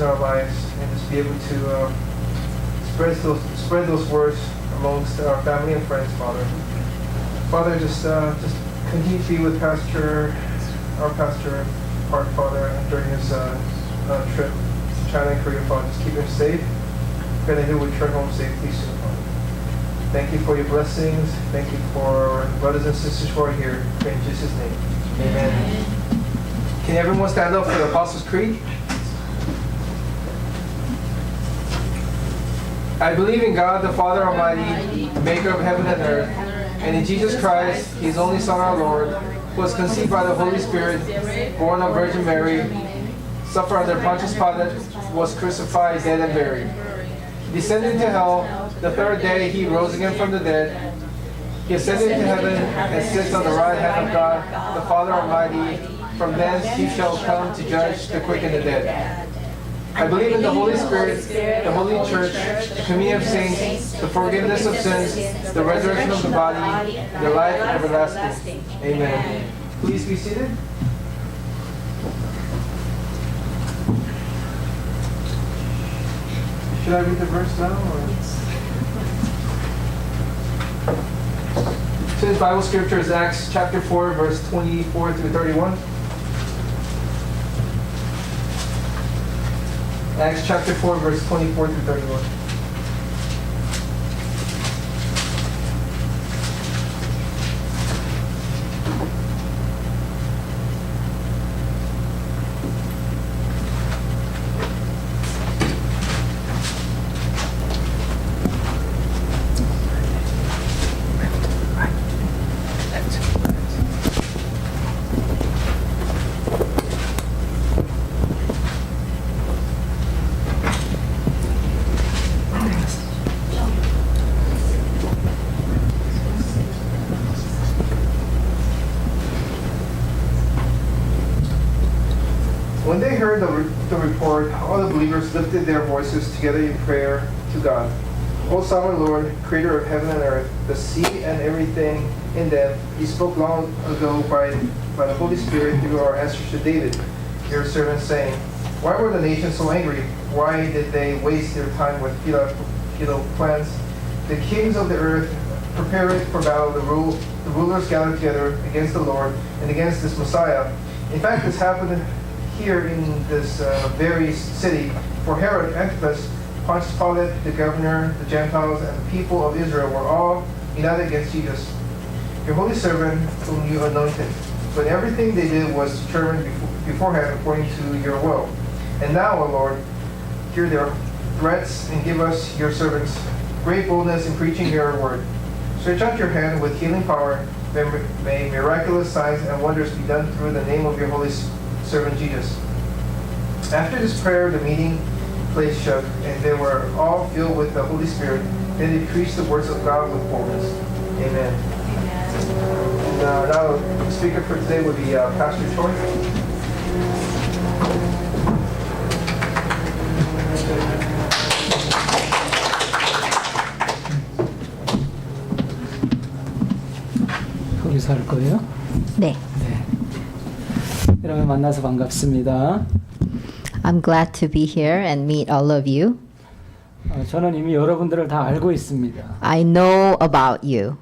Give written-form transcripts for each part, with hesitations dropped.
in our lives and just be able to spread those words amongst our family and friends, Father. Father, just continue to be with our pastor, Park, Father, during his trip to China and Korea, Father. Just keep him safe. Pray that he'll return home safely soon, Father. Thank you for your blessings. Thank you for brothers and sisters who are here. Pray in Jesus' name. Amen. Can everyone stand up for the Apostles' Creed? I believe in God, the Father Almighty, maker of heaven and earth, and in Jesus Christ, His only Son, our Lord, who was conceived by the Holy Spirit, born of Virgin Mary, suffered under Pontius Pilate, was crucified, dead, and buried. He descended into hell. The third day He rose again from the dead. He ascended into heaven and sits on the right hand of God, the Father Almighty. From thence He shall come to judge the quick and the dead. I believe in the Holy Spirit, the Holy Church, the communion of saints, the forgiveness of sins, the resurrection of the body, and the life everlasting. Amen. Please be seated. Should I read the verse now? Today's Bible scripture is Acts chapter 4, verse 24 through 31. Acts chapter 4, verse 24 through 31. When they heard the report, all the believers lifted their voices together in prayer to God. O sovereign Lord, creator of heaven and earth, the sea and everything in them, You spoke long ago by the Holy Spirit through our ancestor David, Your servant, saying, Why were the nations so angry? Why did they waste their time with futile plans? The kings of the earth prepared for battle. The rulers gathered together against the Lord and against this Messiah. In fact, this happened here in this very city, for Herod Antipas, Pontius Pilate, the governor, the Gentiles, and the people of Israel were all united against Jesus, Your holy servant, whom You anointed. But everything they did was determined beforehand according to Your will. And now, O Lord, hear their threats and give us, Your servants, great boldness in preaching Your word. Stretch out Your hand with healing power. May miraculous signs and wonders be done through the name of Your holy servant Jesus. After this prayer, the meeting place shook, and they were all filled with the Holy Spirit. Then they preached the words of God with boldness. Amen. And now the speaker for today would be Pastor Choi. 거기서 할 거예요? 네. 여러분 만나서 반갑습니다. I'm glad to be here and meet all of you. 저는 이미 여러분들을 다 알고 있습니다. I know about you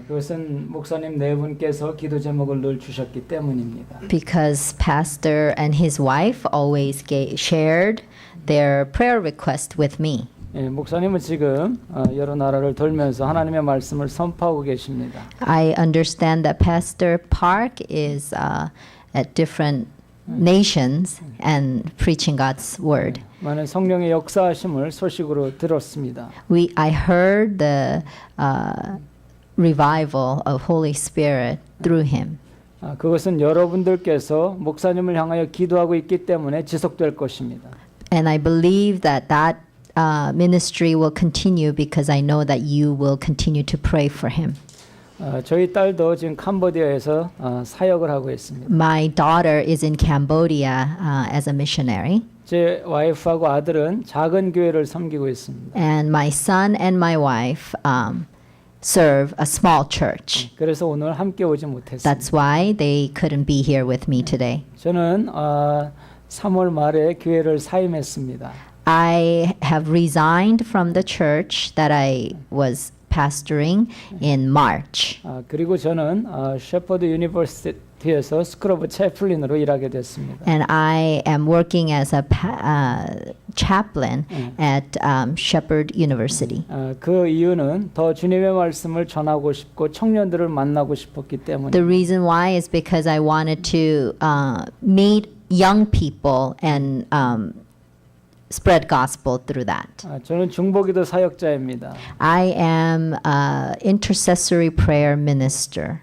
그것은 목사님 네 분께서 기도 제목을 늘 주셨기 때문입니다. because Pastor and his wife always shared their prayer request with me. 예, 목사님은 지금 여러 나라를 돌면서 하나님의 말씀을 선포하고 계십니다. I understand that Pastor Park is at different nations and preaching God's word. 많은 성령의 역사하심을 소식으로 들었습니다. I heard the revival of Holy Spirit through him. 그것은 여러분들께서 목사님을 향하여 기도하고 있기 때문에 지속될 것입니다. And I believe that ministry will continue because I know that you will continue to pray for him. 저희 딸도 지금 캄보디아에서 사역을 하고 있습니다. My daughter is in Cambodia as a missionary. 제 와이프하고 아들은 작은 교회를 섬기고 있습니다. And my son and my wife serve a small church. 그래서 오늘 함께 오지 못했습니다. That's why they couldn't be here with me today. 저는 3월 말에 교회를 사임했습니다. I have resigned from the church that I was pastoring in March. 그리고 저는 셰퍼드 유니버시티에서 스쿨 오브 채플린으로 일하게 됐습니다. And I am working as a chaplain at Shepherd University. 그 이유는 더 주님의 말씀을 전하고 싶고 청년들을 만나고 싶었기 때문에. The reason why is because I wanted to meet young people and spread gospel through that. 저는 중보기도 사역자입니다. I am an intercessory prayer minister.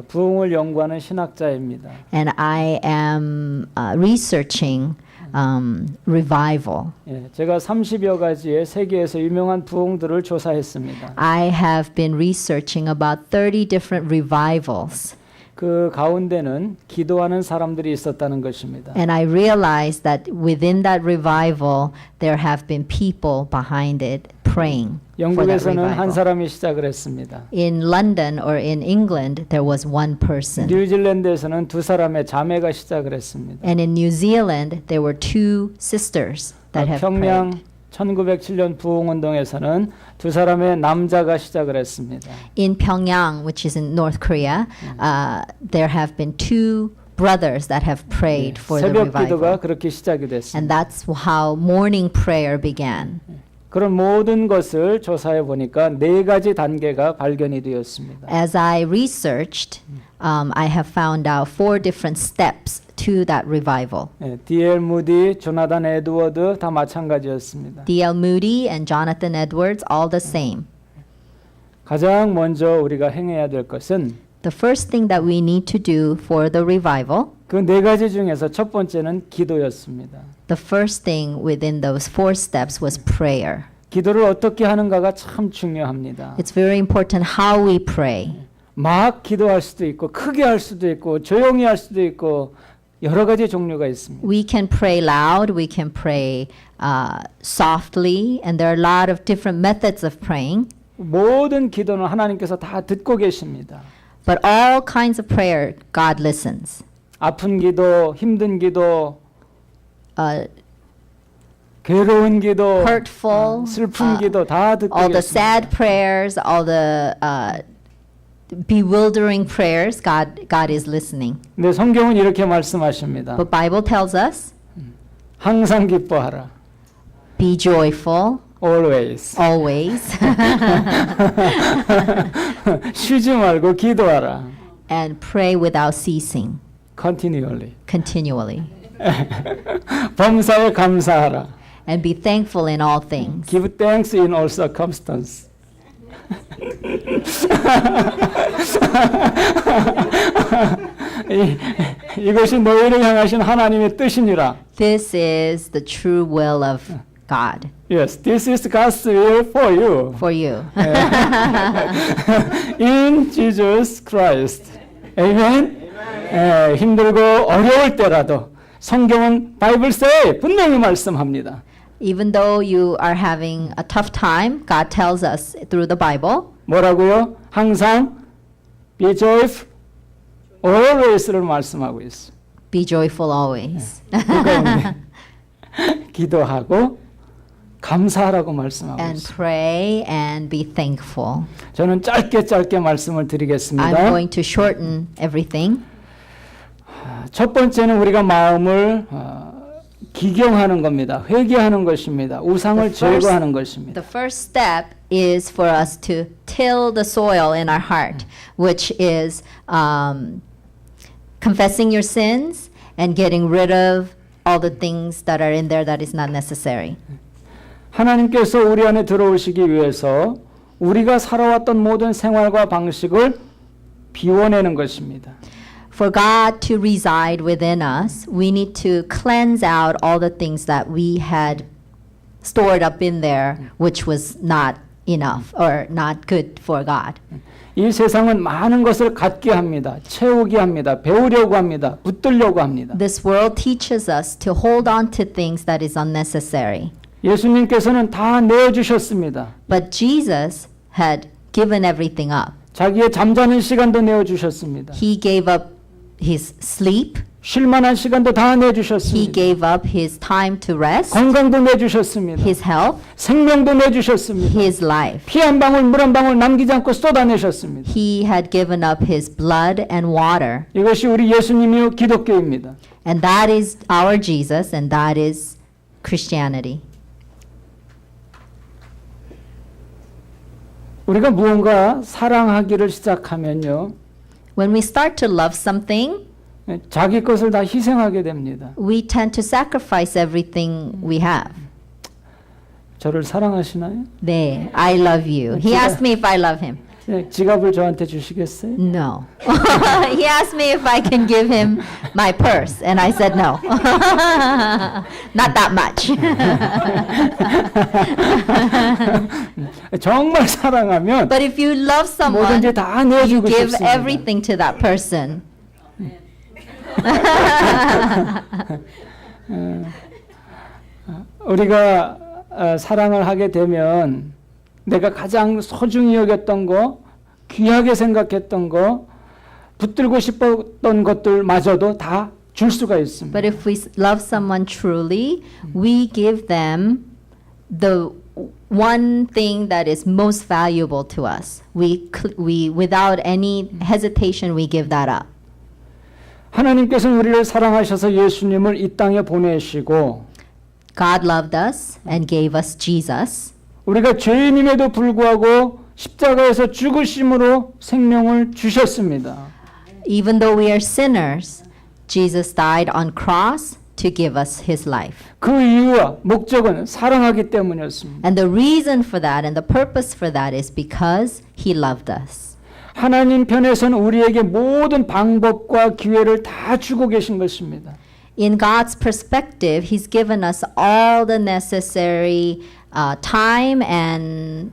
부흥을 연구하는 신학자입니다. And I am researching revival. 제가 30여 가지의 세계에서 유명한 부흥들을 조사했습니다. I have been researching about 30 different revivals. 그 가운데는 기도하는 사람들이 있었다는 것입니다. And I realized that within that revival, there have been people behind it praying for that 영국에서는 한 revival. 사람이 시작을 했습니다. In London or in England, there was one person. 뉴질랜드에서는 두 사람의 자매가 시작을 했습니다. And in New Zealand, there were two sisters that have 평양 prayed. 1907년 부흥운동에서는 두 사람의 남자가 시작을 했습니다. In Pyongyang, which is in North Korea, there have been two brothers that have prayed for the 새벽 기도가 revival. 그렇게 시작이 됐습니다. And that's how morning prayer began. 그런 모든 것을 조사해 보니까 네 가지 단계가 발견이 되었습니다. As I researched, I have found out 4 different steps to that revival. D.L. 무디, 조나단 에드워드 다 마찬가지였습니다. D.L. Moody and Jonathan Edwards, all the same. 가장 먼저 우리가 행해야 될 것은 The first thing that we need to do for the revival, 그 네 가지 중에서 첫 번째는 기도였습니다. the first thing within those 4 steps was prayer. 기도를 어떻게 하는가가 참 중요합니다. It's very important how we pray. 막 기도할 수도 있고 크게 할 수도 있고 조용히 할 수도 있고 여러 가지 종류가 있습니다. We can pray loud, we can pray softly, and there are a lot of different methods of praying. 모든 기도는 하나님께서 다 듣고 계십니다. But all kinds of prayer, God listens. 아픈 기도, 힘든 기도, Uh, 괴로운 기도, hurtful, 슬픈 기도 다 듣고 all the 계십니다. sad prayers, all the bewildering prayers, God is listening. 근데 성경은 이렇게 말씀하십니다. But Bible tells us, 항상 기뻐하라. be joyful Always. always 쉬지 말고 기도하라. and pray without ceasing, Continually. continually, 범사에 감사하라. and be thankful in all things. Give thanks in all circumstances. 이것이 너희를 향하신 하나님의 뜻이니라. This is the true will of God Yes, this is God's will for you. for you. In Jesus Christ. Amen. 힘들고 어려울 때라도 성경은 바이블서에 분명히 말씀합니다. Even though you are having a tough time, God tells us through the Bible, 뭐라고요? 항상 be joyful always를 말씀하고 있어. be joyful always. 기도하고 감사하라고 말씀하고 And 있어. pray and be thankful. 저는 짧게 말씀을 드리겠습니다. I'm going to shorten everything. 첫 번째는 우리가 마음을 기경하는 겁니다. 회개하는 것입니다. 우상을 제거하는 것입니다. The first step is for us to till the soil in our heart, which is confessing your sins and getting rid of all the things that are in there that is not necessary. 하나님께서 우리 안에 들어오시기 위해서 우리가 살아왔던 모든 생활과 방식을 비워내는 것입니다. For God to reside within us, we need to cleanse out all the things that we had stored up in there, which was not enough or not good for God. 이 세상은 많은 것을 갖게 합니다. 채우게 합니다. 배우려고 합니다. 붙들려고 합니다. This world teaches us to hold on to things that is unnecessary. 예수님께서는 다 내어주셨습니다. But Jesus had given everything up. 자기의 잠자는 시간도 내어주셨습니다. He gave up his sleep. 쉴만한 시간도 다 He 내주셨습니다. gave up his time to rest, 건강도 내주셨습니다. his health, 생명도 내주셨습니다. his life. 피 한 방울 물 한 방울 남기지 않고 쏟아내셨습니다. He had given up his blood and water. 이것이 우리 예수님이요 기독교입니다. And that is our Jesus, and that is Christianity. 우리가 무언가 사랑하기를 시작하면요, When we start to love something, 자기 것을 다 희생하게 됩니다. we tend to sacrifice everything we have. 저를 사랑하시나요? 네, I love you. He asked me if I love him. 네, 지갑을 저한테 주시겠어요? No. He asked me if I can give him my purse, and I said no. Not that much. 정말 사랑하면 But if you love someone, 뭐든지 다 you 내주고 give 싶습니다. everything to that person. 우리가 사랑을 하게 되면 내가 가장 소중히 여겼던 거, 귀하게 생각했던 거, 붙들고 싶었던 것들마저도 다 줄 수가 있습니다. But if we love someone truly, we give them the one thing that is most valuable to us. We without any hesitation, we give that up. 하나님께서는 우리를 사랑하셔서 예수님을 이 땅에 보내시고 God loved us and gave us Jesus. 우리가 죄인임에도 불구하고 십자가에서 죽으심으로 생명을 주셨습니다. Even though we are sinners, Jesus died on cross to give us his life. 그 이유와 목적은 사랑하기 때문이었습니다. And the reason for that and the purpose for that is because he loved us. 하나님 편에서는 우리에게 모든 방법과 기회를 다 주고 계신 것입니다. In God's perspective, he's given us all the necessary time and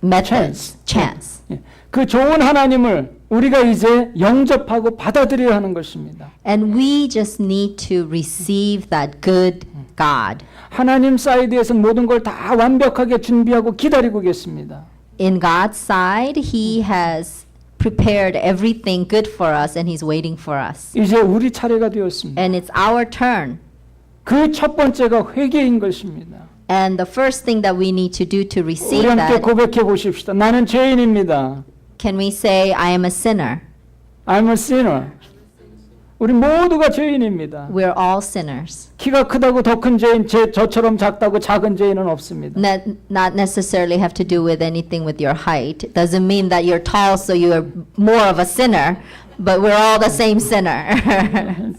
methods, chance. 예, 그 좋은 하나님을 우리가 이제 영접하고 받아들여야 하는 것입니다. And we just need to receive that good God. 하나님 사이드에서 모든 걸 다 완벽하게 준비하고 기다리고 계십니다. In God's side, he has prepared everything good for us and he's waiting for us. 이제 우리 차례가 되었습니다. And it's our turn. 그 첫 번째가 회개인 것입니다. And the first thing that we need to do to receive 우리 함께 that, 고백해 보십시다. 나는 죄인입니다. can we say, I am a sinner? I'm a sinner. 우리 모두가 죄인입니다. We're all sinners. 키가 크다고 더 큰 죄인, 저처럼 작다고 작은 죄인은 없습니다. Not necessarily have to do with anything with your height. It doesn't mean that you're tall so you're more of a sinner, but we're all the same sinner.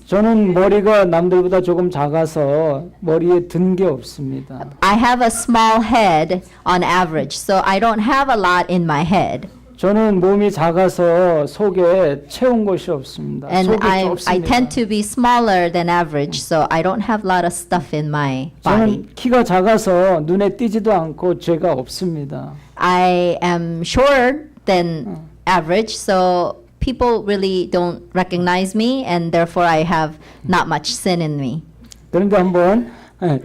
저는 머리가 남들보다 조금 작아서 머리에 든 게 없습니다. I have a small head on average, so I don't have a lot in my head. 저는 몸이 작아서 속에 채운 것이 없습니다. And 속이 I 좁습니다. tend to be smaller than average, so I don't have a lot of stuff in my body. 저는 키가 작아서 눈에 띄지도 않고 죄가 없습니다. I am shorter than average, so people really don't recognize me, and therefore I have not much sin in me. 그런데 한번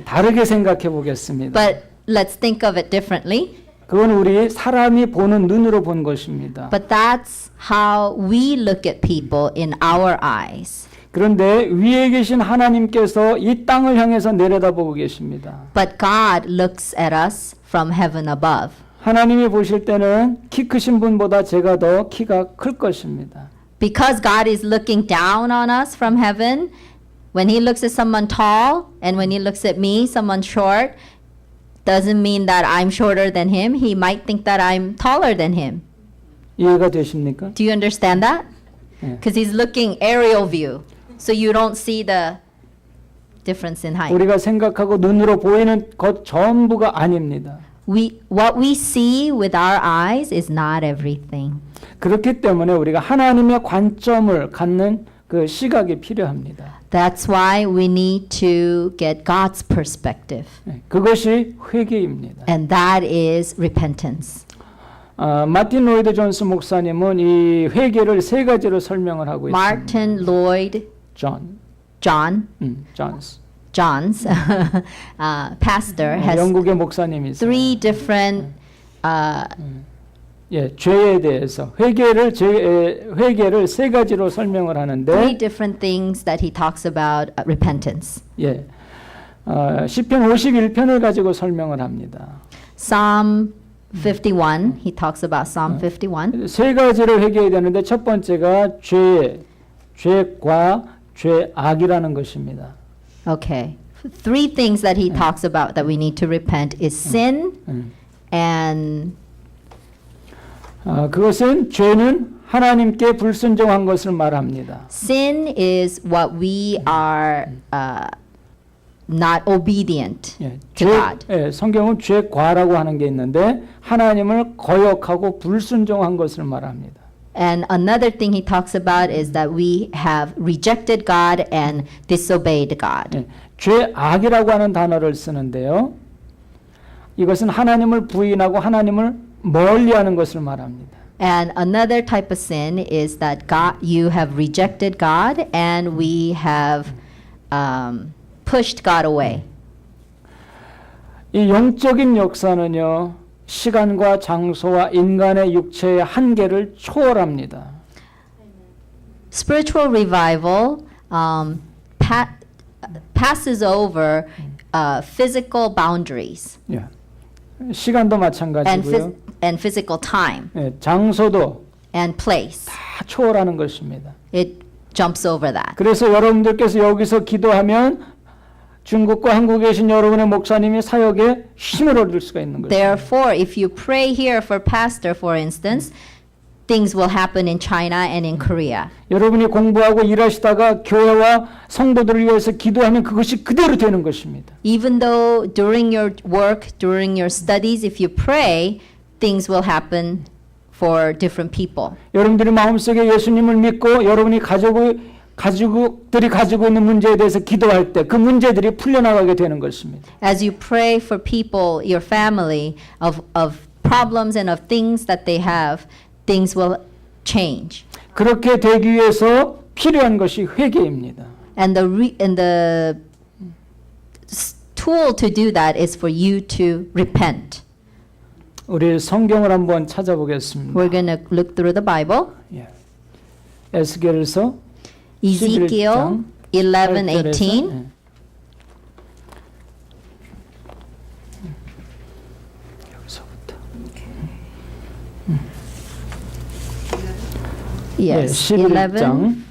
다르게 생각해 보겠습니다. But let's think of it differently. 그건 우리 사람이 보는 눈으로 본 것입니다. But that's how we look at people in our eyes. 그런데 위에 계신 하나님께서 이 땅을 향해서 내려다보고 계십니다. But God looks at us from heaven above. 하나님이 보실 때는 키 크신 분보다 제가 더 키가 클 것입니다. Because God is looking down on us from heaven, when he looks at someone tall and when he looks at me, someone short, doesn't mean that I'm shorter than him. He might think that I'm taller than him. 이해가 되십니까? Do you understand that? Yeah. Because he's looking aerial view. So you don't see the difference in height. 우리가 생각하고 눈으로 보이는 것 전부가 아닙니다. What we see with our eyes is not everything. 그렇기 때문에 우리가 하나님의 관점을 갖는 그 시각이 필요합니다. That's why we need to get God's perspective. 그것이 회개입니다. And that is repentance. 마틴 로이드 존스 목사님은 이 회개를 세 가지로 설명을 하고 있습니다. Martin Lloyd John's pastor has 영국의 목사님이세요. three different 죄에 대해서 회개를 세 가지로 설명을 Three 하는데 different things that he talks about repentance. 시편 51편을 가지고 설명을 합니다. Psalm 51, he talks about Psalm 51. 세 가지를 회개해야 되는데 첫 번째가 죄과 죄악이라는 것입니다. Okay. Three things that he talks about that we need to repent is sin and 그것은 죄는 하나님께 불순종한 것을 말합니다. sin is what we are not obedient to God. 성경은 죄과라고 하는 게 있는데 하나님을 거역하고 불순종한 것을 말합니다. And another thing he talks about is that we have rejected God and disobeyed God. 죄악이라고 하는 단어를 쓰는데요. 이것은 하나님을 부인하고 하나님을 멀리하는 것을 말합니다. And another type of sin is that God, you have rejected God and we have pushed God away. 이 영적인 역사는요. 시간과 장소와 인간의 육체의 한계를 초월합니다. Spiritual revival passes over physical boundaries 시간도 마찬가지고요. and physical time 장소도 and place. 다 초월하는 것입니다. It jumps over that. 그래서 여러분들께서 여기서 기도하면 중국과 한국에 계신 여러분의 목사님이 사역에 힘을 얻을 수가 있는 거죠. Therefore, if you pray here for pastor, for instance, things will happen in China and in Korea. 여러분이 공부하고 일하시다가 교회와 성도들을 위해서 기도하면 그것이 그대로 되는 것입니다. Even though during your work, during your studies, if you pray, things will happen for different people. 여러분들이 마음속에 예수님을 믿고 여러분이 가족들이 가지고 있는 문제에 대해서 기도할 때 그 문제들이 풀려나가게 되는 것입니다. As you pray for people, your family, of problems and of things that they have, things will change. 그렇게 되기 위해서 필요한 것이 회개입니다. And the tool to do that is for you to repent. 우리 성경을 한번 찾아보겠습니다. We're going to look through the Bible. 에스겔서 Ezekiel 11:18. 여기서부터. Yes, 11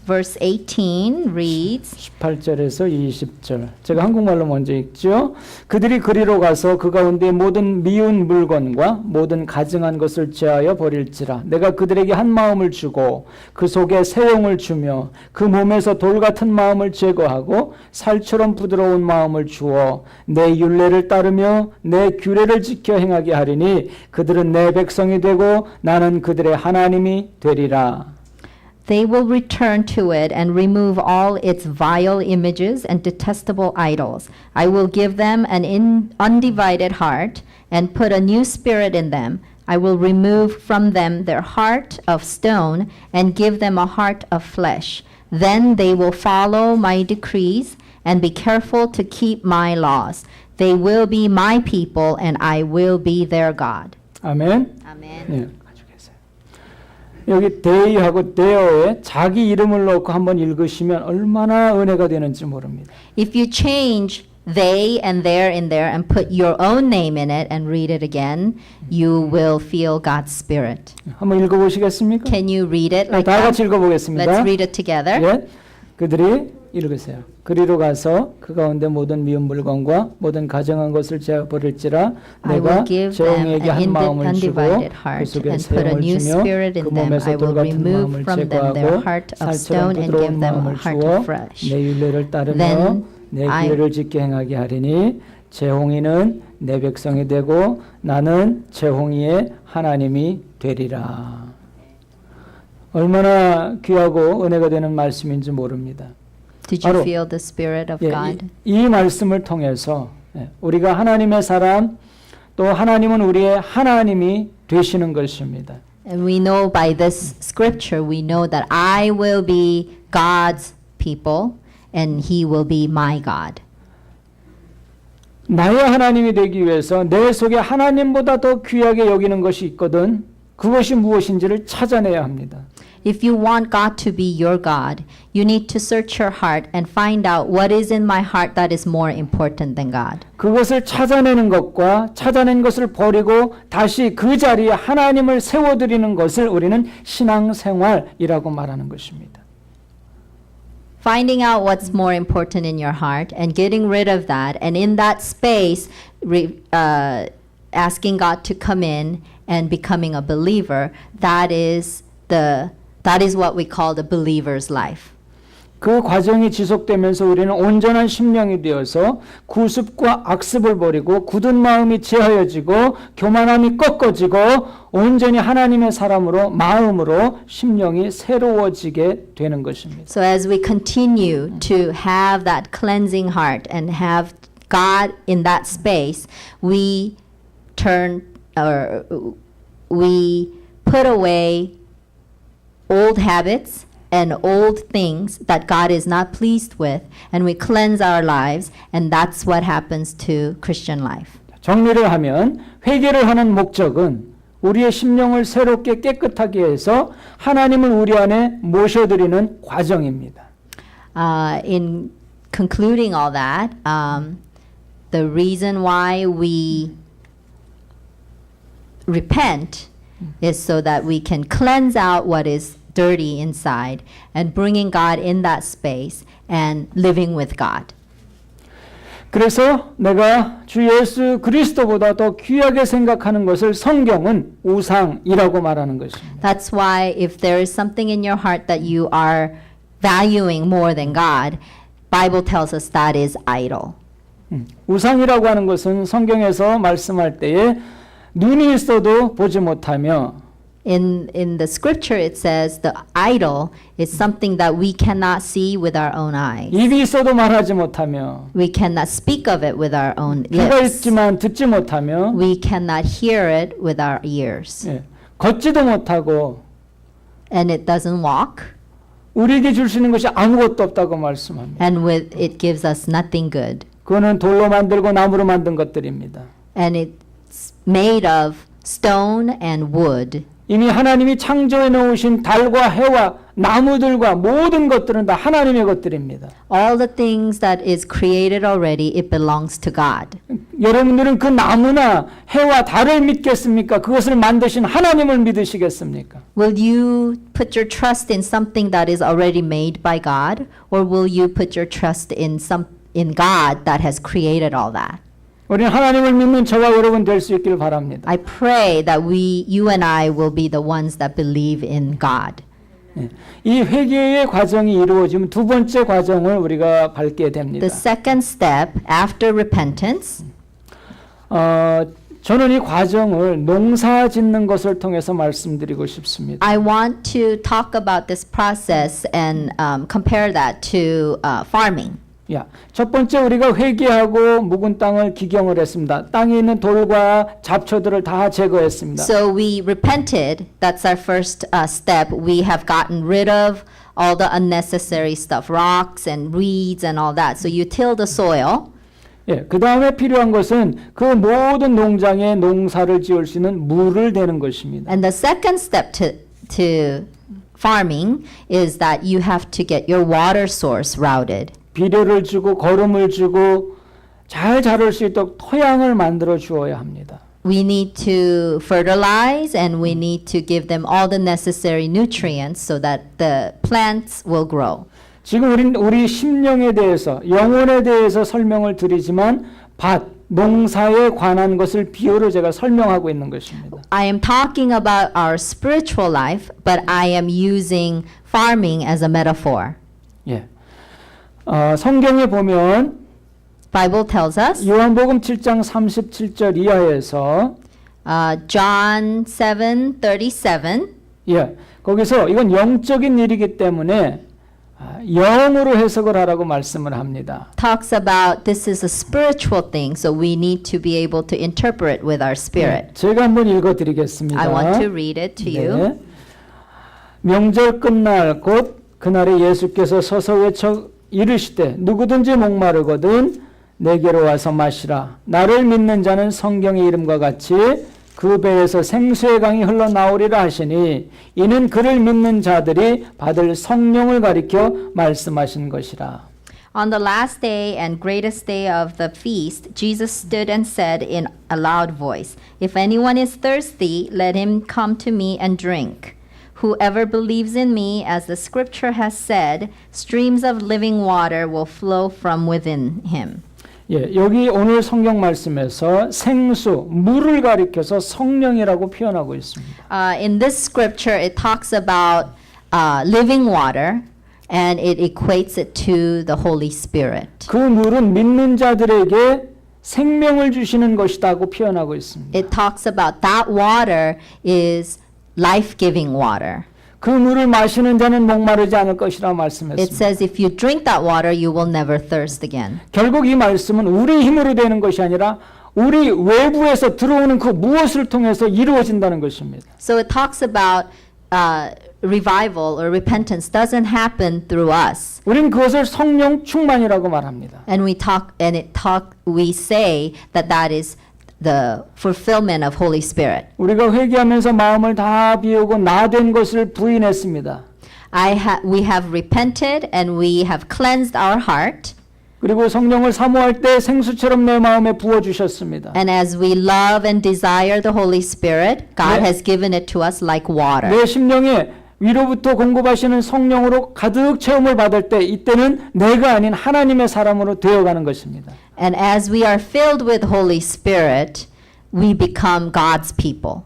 verse 18 reads 18절에서 20절. 제가 한국말로 먼저 읽죠. 그들이 그리로 가서 그 가운데 모든 미운 물건과 모든 가증한 것을 제하여 버릴지라. 내가 그들에게 한 마음을 주고 그 속에 새용을 주며 그 몸에서 돌 같은 마음을 제거하고 살처럼 부드러운 마음을 주어 내 율례를 따르며 내 규례를 지켜 행하게 하리니 그들은 내 백성이 되고 나는 그들의 하나님이 되리라. They will return to it and remove all its vile images and detestable idols. I will give them an undivided heart and put a new spirit in them. I will remove from them their heart of stone and give them a heart of flesh. Then they will follow my decrees and be careful to keep my laws. They will be my people and I will be their God. 아멘. Amen. 네. 여기 데이하고 데어에 자기 이름을 넣고 한번 읽으시면 얼마나 은혜가 되는지 모릅니다. If you change they and their in there and put your own name in it and read it again, you will feel God's Spirit. 한번 읽어보시겠습니까? Can you read it like 다 같이 that? 읽어보겠습니다. Let's read it together. 예, 그들이 읽으세요. 그리로 가서 그 가운데 모든 미운 물건과 모든 가증한 것을 제어 버릴지라. I 내가 will give them 제홍에게 한 an 마음을 주고 undivided 그 heart 속에 and put a 새용을 new 주며 spirit 그 in them. 몸에서 I 돌 will 같은 remove 마음을 from them their 제거하고 heart of 살처럼 stone and 부드러운 give them a 마음을 heart 주어 of flesh. 내 율례를 따르며 Then 내 I- 규례를 지켜 행하게 하리니 제홍이는 내 백성이 되고 나는 제홍이의 하나님이 되리라. 얼마나 귀하고 은혜가 되는 말씀인지 모릅니다. Did you 바로- feel the Spirit of 예, God? 이 말씀을 통해서 우리가 하나님의 사람 또 하나님은 우리의 하나님이 되시는 것입니다. And we know by this scripture, we know that I will be God's people and He will be my God. 나의 하나님이 되기 위해서 내 속에 하나님보다 더 귀하게 여기는 것이 있거든. 그것이 무엇인지를 찾아내야 합니다. If you want God to be your God, you need to search your heart and find out what is in my heart that is more important than God. 그것을 찾아내는 것과 찾아낸 것을 버리고 다시 그 자리에 하나님을 세워드리는 것을 우리는 신앙생활이라고 말하는 것입니다. Finding out what's more important in your heart and getting rid of that, and in that space, asking God to come in and becoming a believer, that is what we call the believer's life. 그 과정이 지속되면서 우리는 온전한 심령이 되어서 구습과 악습을 버리고 굳은 마음이 제하여지고 교만함이 꺾어지고 온전히 하나님의 사람으로 마음으로 심령이 새로워지게 되는 것입니다. So as we continue to have that cleansing heart and have God in that space, we put away old habits and old things that God is not pleased with, and we cleanse our lives, and that's what happens to Christian life. 정리를 하면 회개를 하는 목적은 우리의 심령을 새롭게 깨끗하게 해서 하나님을 우리 안에 모셔드리는 과정입니다. In concluding all that, the reason why we repent is so that we can cleanse out what is dirty inside and bringing God in that space and living with God. 그래서 내가 주 예수 그리스도보다 더 귀하게 생각하는 것을 성경은 우상이라고 말하는 것입니다. That's why if there is something in your heart that you are valuing more than God, Bible tells us that is idol. 우상이라고 하는 것은 성경에서 말씀할 때에 눈이 있어도 보지 못하며 In the scripture it says the idol is something that we cannot see with our own eyes. 입이 있어도 말하지 못하며 We cannot speak of it with our own 귀가 lips. 있지만 듣지 못하며 We cannot hear it with our ears. 예, 걷지도 못하고 And it doesn't walk. 우리에게 줄 수 있는 것이 아무것도 없다고 말씀합니다. And with it gives us nothing good. 그거는 돌로 만들고 나무로 만든 것들입니다. And it's made of stone and wood. 이미 하나님이 창조해 놓으신 달과 해와 나무들과 모든 것들은 다 하나님의 것들입니다. All the things that is created already, it belongs to God. 여러분들은 그 나무나 해와 달을 믿겠습니까? 그것을 만드신 하나님을 믿으시겠습니까? Will you put your trust in something that is already made by God, or will you put your trust in God that has created all that? 우리는 하나님을 믿는 저와 여러분 될 수 있기를 바랍니다. I pray that you and I will be the ones that believe in God. 이 회개의 과정이 이루어지면 두 번째 과정을 우리가 밟게 됩니다. The second step after repentance, 저는 이 과정을 농사 짓는 것을 통해서 말씀드리고 싶습니다. I want to talk about this process and compare that to farming. 첫 번째 우리가 회개하고 묵은 땅을 기경을 했습니다. 땅에 있는 돌과 잡초들을 다 제거했습니다. So we repented. That's our first step. We have gotten rid of all the unnecessary stuff, rocks and weeds and all that. So you till the soil. 그 다음에 필요한 것은 그 모든 농장에 농사를 지을 수 있는 물을 대는 것입니다. And the second step to farming is that you have to get your water source routed. 비료를 주고 거름을 주고 잘 자랄 수 있도록 토양을 만들어 주어야 합니다. We need to fertilize and we need to give them all the necessary nutrients so that the plants will grow. 지금 우리 심령에 대해서 영혼에 대해서 설명을 드리지만 밭, 농사에 관한 것을 비유로 제가 설명하고 있는 것입니다. I am talking about our spiritual life, but I am using farming as a metaphor. 성경에 보면 Bible tells us 요한복음 7장 37절 이하에서 John 7:37. 거기서 이건 영적인 일이기 때문에 영으로 해석을 하라고 말씀을 합니다. Talks about this is a spiritual thing, so we need to be able to interpret with our spirit. 제가 한번 읽어드리겠습니다. I want to read it to you. 명절 끝날 곧 그날에 예수께서 서서 외쳐 이르시되 누구든지 목마르거든 내게로 와서 마시라. 나를 믿는 자는 성경의 이름과 같이 그 배에서 생수의 강이 흘러나오리라 하시니 이는 그를 믿는 자들이 받을 성령을 가리켜 말씀하신 것이라. On the last day and greatest day of the feast, Jesus stood and said in a loud voice, "If anyone is thirsty, let him come to me and drink. Whoever believes in me, as the scripture has said, streams of living water will flow from within him." 예, 여기 오늘 성경 말씀에서 생수, 물을 가리켜서 성령이라고 표현하고 있습니다. In this scripture, it talks about living water, and it equates it to the Holy Spirit. 그 물은 믿는 자들에게 생명을 주시는 것이다고 표현하고 있습니다. It talks about that water is life-giving water. 그 물을 마시는 자는 목마르지 않을 것이라 It 말씀했습니다. says if you drink that water, you will never thirst again. 결국 이 말씀은 우리 힘으로 되는 것이 아니라 우리 외부에서 들어오는 그 무엇을 통해서 이루어진다는 것입니다. So it talks about revival or repentance doesn't happen through us. 우리는 그것을 성령 충만이라고 말합니다. And we say that that is the fulfillment of Holy Spirit. 우리가 회개하면서 마음을 다 비우고 나된 것을 부인했습니다. We have repented and we have cleansed our heart. 그리고 성령을 사모할 때 생수처럼 내 마음에 부어 주셨습니다. And as we love and desire the Holy Spirit, God 네. has given it to us like water. 내 심령에 위로부터 공급하시는 성령으로 가득 체험을 받을 때 이때는 내가 아닌 하나님의 사람으로 되어가는 것입니다. And as we are filled with Holy Spirit, we become God's people.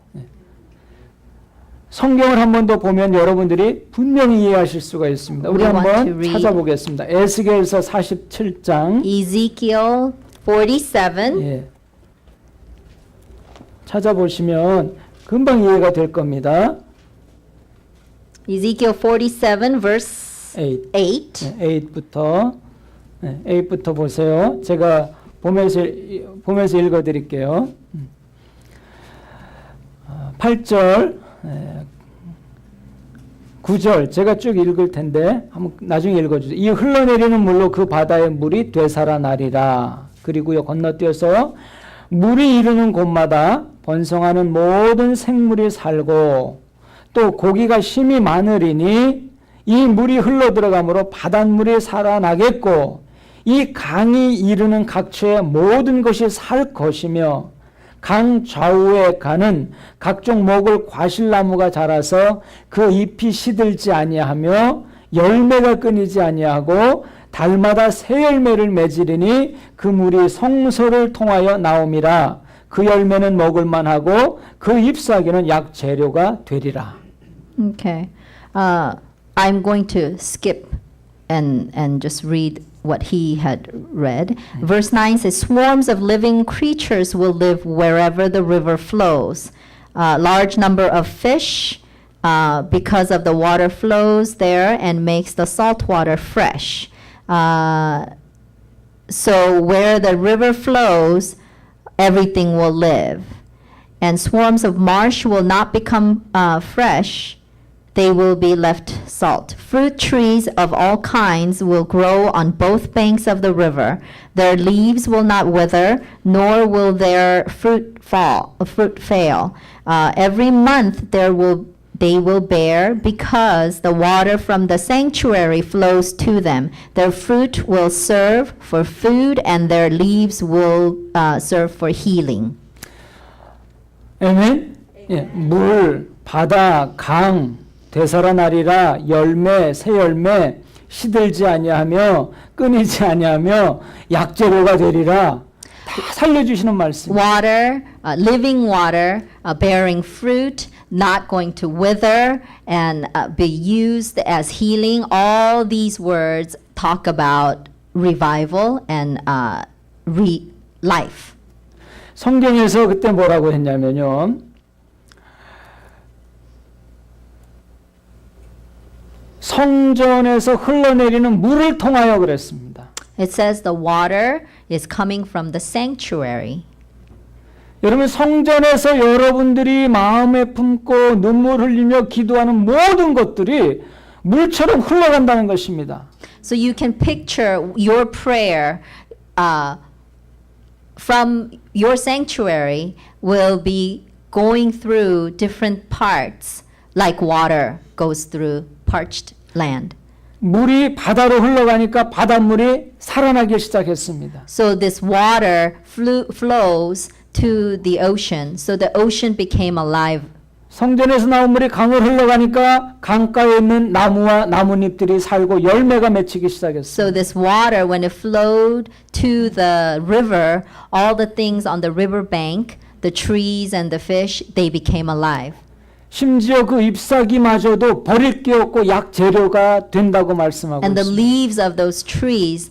성경을 한 번 더 보면 여러분들이 분명히 이해하실 수가 있습니다. 우리 We want to 한번 read 찾아보겠습니다. 에스겔서 47장 Ezekiel 47. 예. 찾아보시면 금방 이해가 될 겁니다. Ezekiel 47 verse 8. 8. 8부터 8부터 보세요. 제가 보면서 읽어 드릴게요. 8절 9절 제가 쭉 읽을 텐데 한번 나중에 읽어 주세요. 이 흘러내리는 물로 그 바다의 물이 되살아나리라. 그리고요 건너뛰어서 물이 이르는 곳마다 번성하는 모든 생물이 살고 또 고기가 심히 많으리니 이 물이 흘러 들어가므로 바닷물이 살아나겠고 이 강이 이르는 각처의 모든 것이 살 것이며 강 좌우에 가는 각종 먹을 과실나무가 자라서 그 잎이 시들지 아니하며 열매가 끊이지 아니하고 달마다 새 열매를 맺으리니 그 물이 성소를 통하여 나옴이라. 그 열매는 먹을 만하고 그 잎사귀는 약 재료가 되리라. Okay. I'm going to skip and just read what he had read. Verse 9 says, "Swarms of living creatures will live wherever the river flows. Large number of fish, because of the water flows there and makes the salt water fresh. So where the river flows, everything will live. And swarms of marsh will not become fresh. They will be left salt. Fruit trees of all kinds will grow on both banks of the river. Their leaves will not wither, nor will their fruit fail. Every month they will bear, because the water from the sanctuary flows to them. Their fruit will serve for food, and their leaves will serve for healing." 아멘. 예, 물, 바다, 강 되살아나리라. 열매, 새 열매 시들지 아니하며 끊이지 아니하며 약재료가 되리라. 다 살려주시는 말씀. Water, living water, bearing fruit, not going to wither, and be used as healing. All these words talk about revival and life. 성경에서 그때 뭐라고 했냐면요. 성전에서 흘러내리는 물을 통하여 그랬습니다. It says the water is coming from the sanctuary. 여러분 성전에서 여러분들이 마음에 품고 눈물 흘리며 기도하는 모든 것들이 물처럼 흘러간다는 것입니다. So you can picture your prayer from your sanctuary will be going through different parts, like water goes through parched land. 물이 바다로 흘러가니까 바닷물이 살아나기 시작했습니다. So this water flows to the ocean. So the ocean became alive. 성전에서 나온 물이 강을 흘러가니까 강가에 있는 나무와 나뭇잎들이 살고 열매가 맺히기 시작했어요. So this water, when it flowed to the river, all the things on the river bank, the trees and the fish, they became alive. 심지어 그 잎사귀마저도 버릴 게 없고 약재료가 된다고 말씀하고 And the 있습니다. leaves of those trees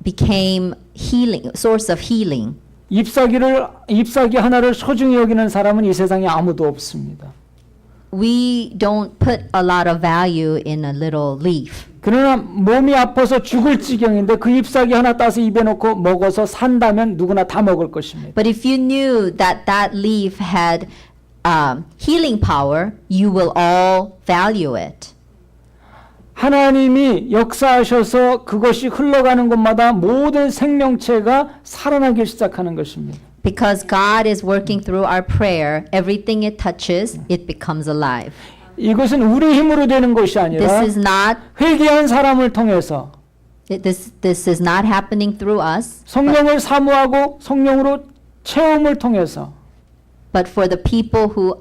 became healing, source of healing. 잎사귀 하나를 소중히 여기는 사람은 이 세상에 아무도 없습니다. We don't put a lot of value in a little leaf. 그러나 몸이 아파서 죽을 지경인데 그 잎사귀 하나 따서 입에 넣고 먹어서 산다면 누구나 다 먹을 것입니다. But if you knew that that leaf had healing power, you will all value it. 하나님이 역사하셔서 그것이 흘러가는 곳마다 모든 생명체가 살아나기 시작하는 것입니다. Because God is working through our prayer, everything it touches, it becomes alive. 이것은 우리 힘으로 되는 것이 아니라 This is not 회개한 사람을 통해서 this is not happening through us, 성령을 사모하고 성령으로 체험을 통해서 but for the people who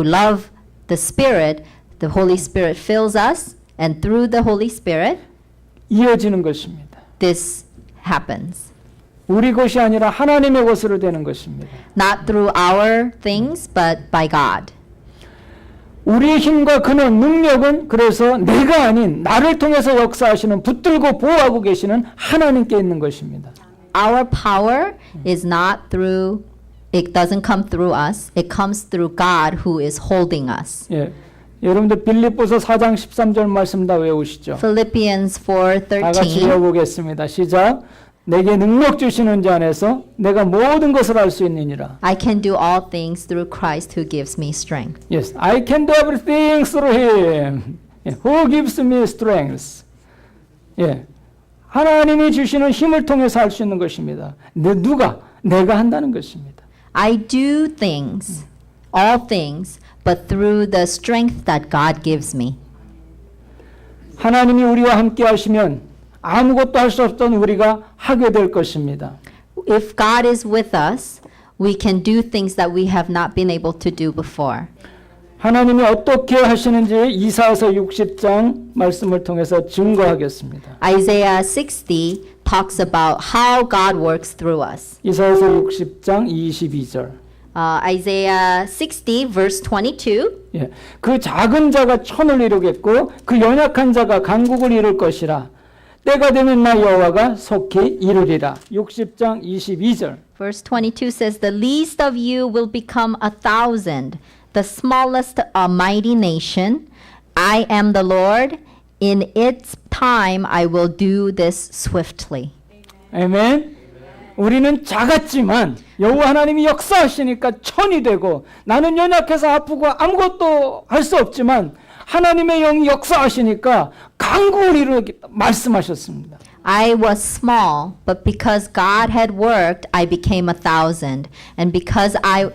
love the Spirit, the Holy Spirit fills us, and through the Holy Spirit, 이어지는 것입니다. this happens. 우리 것이 아니라 하나님의 것으로 되는 것입니다. Not through our things, but by God. 우리의 힘과 근원, 능력은 그래서 내가 아닌 나를 통해서 역사하시는 붙들고 보호하고 계시는 하나님께 있는 것입니다. Our power is not through, it doesn't come through us, it comes through God who is holding us. 예, 여러분들 빌립보서 4장 13절 말씀 다 외우시죠? Philippians 다 같이 4:13. 읽어보겠습니다. 시작. 내게 능력 주시는 자 안에서 내가 모든 것을 할 수 있느니라. I can do all things through Christ who gives me strength. Yes, I can do everything through Him who gives me strength. 예, 하나님이 주시는 힘을 통해서 할 수 있는 것입니다. 누가? 내가 한다는 것입니다. I do things, all things, but through the strength that God gives me. 하나님이 우리와 함께 하시면 아무것도 할 수 없던 우리가 하게 될 것입니다. If God is with us, we can do things that we have not been able to do before. 하나님이 어떻게 하시는지 이사야서 60장 말씀을 통해서 증거하겠습니다. Isaiah 60 talks about how God works through us. 이사야서 60장 22절. Isaiah 60 verse 22. 예, 그 작은 자가 천을 이루겠고 그 연약한 자가 강국을 이룰 것이라. 때가 되면 나 여호와가 속히 이루리라. 60장 22절. Verse 22 says, The least of you will become 1,000, the smallest a mighty nation. I am the Lord. In its time I will do this swiftly. 아멘. 우리는 작았지만 여호와 하나님이 역사하시니까 천이 되고 나는 연약해서 아프고 아무것도 할 수 없지만 하나님의 영이 역사하시니까 강국을 이루겠다 말씀하셨습니다. I was small, but because God had worked, I became 1,000. And because I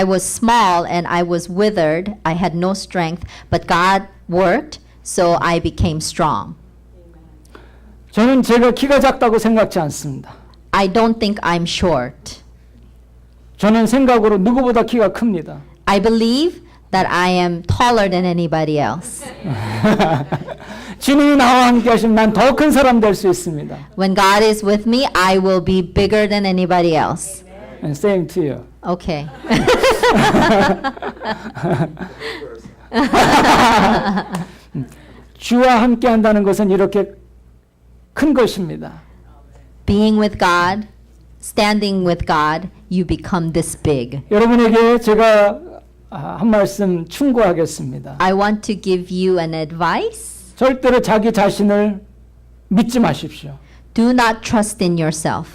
was small and I was withered, I had no strength, but God worked, so I became strong. 저는 제가 키가 작다고 생각지 않습니다. I don't think I'm short. 저는 생각으로 누구보다 키가 큽니다. I believe that I am taller than anybody else. 주님이 나와 함께 하시면 난 더 큰 사람 될 수 있습니다. When God is with me, I will be bigger than anybody else. And same to you. Okay. 주와 함께 한다는 것은 이렇게 큰 것입니다. Being with God, standing with God, you become this big. 여러분에게 제가 한 말씀 충고하겠습니다. I want to give you an advice. 절대로 자기 자신을 믿지 마십시오. Do not trust in yourself.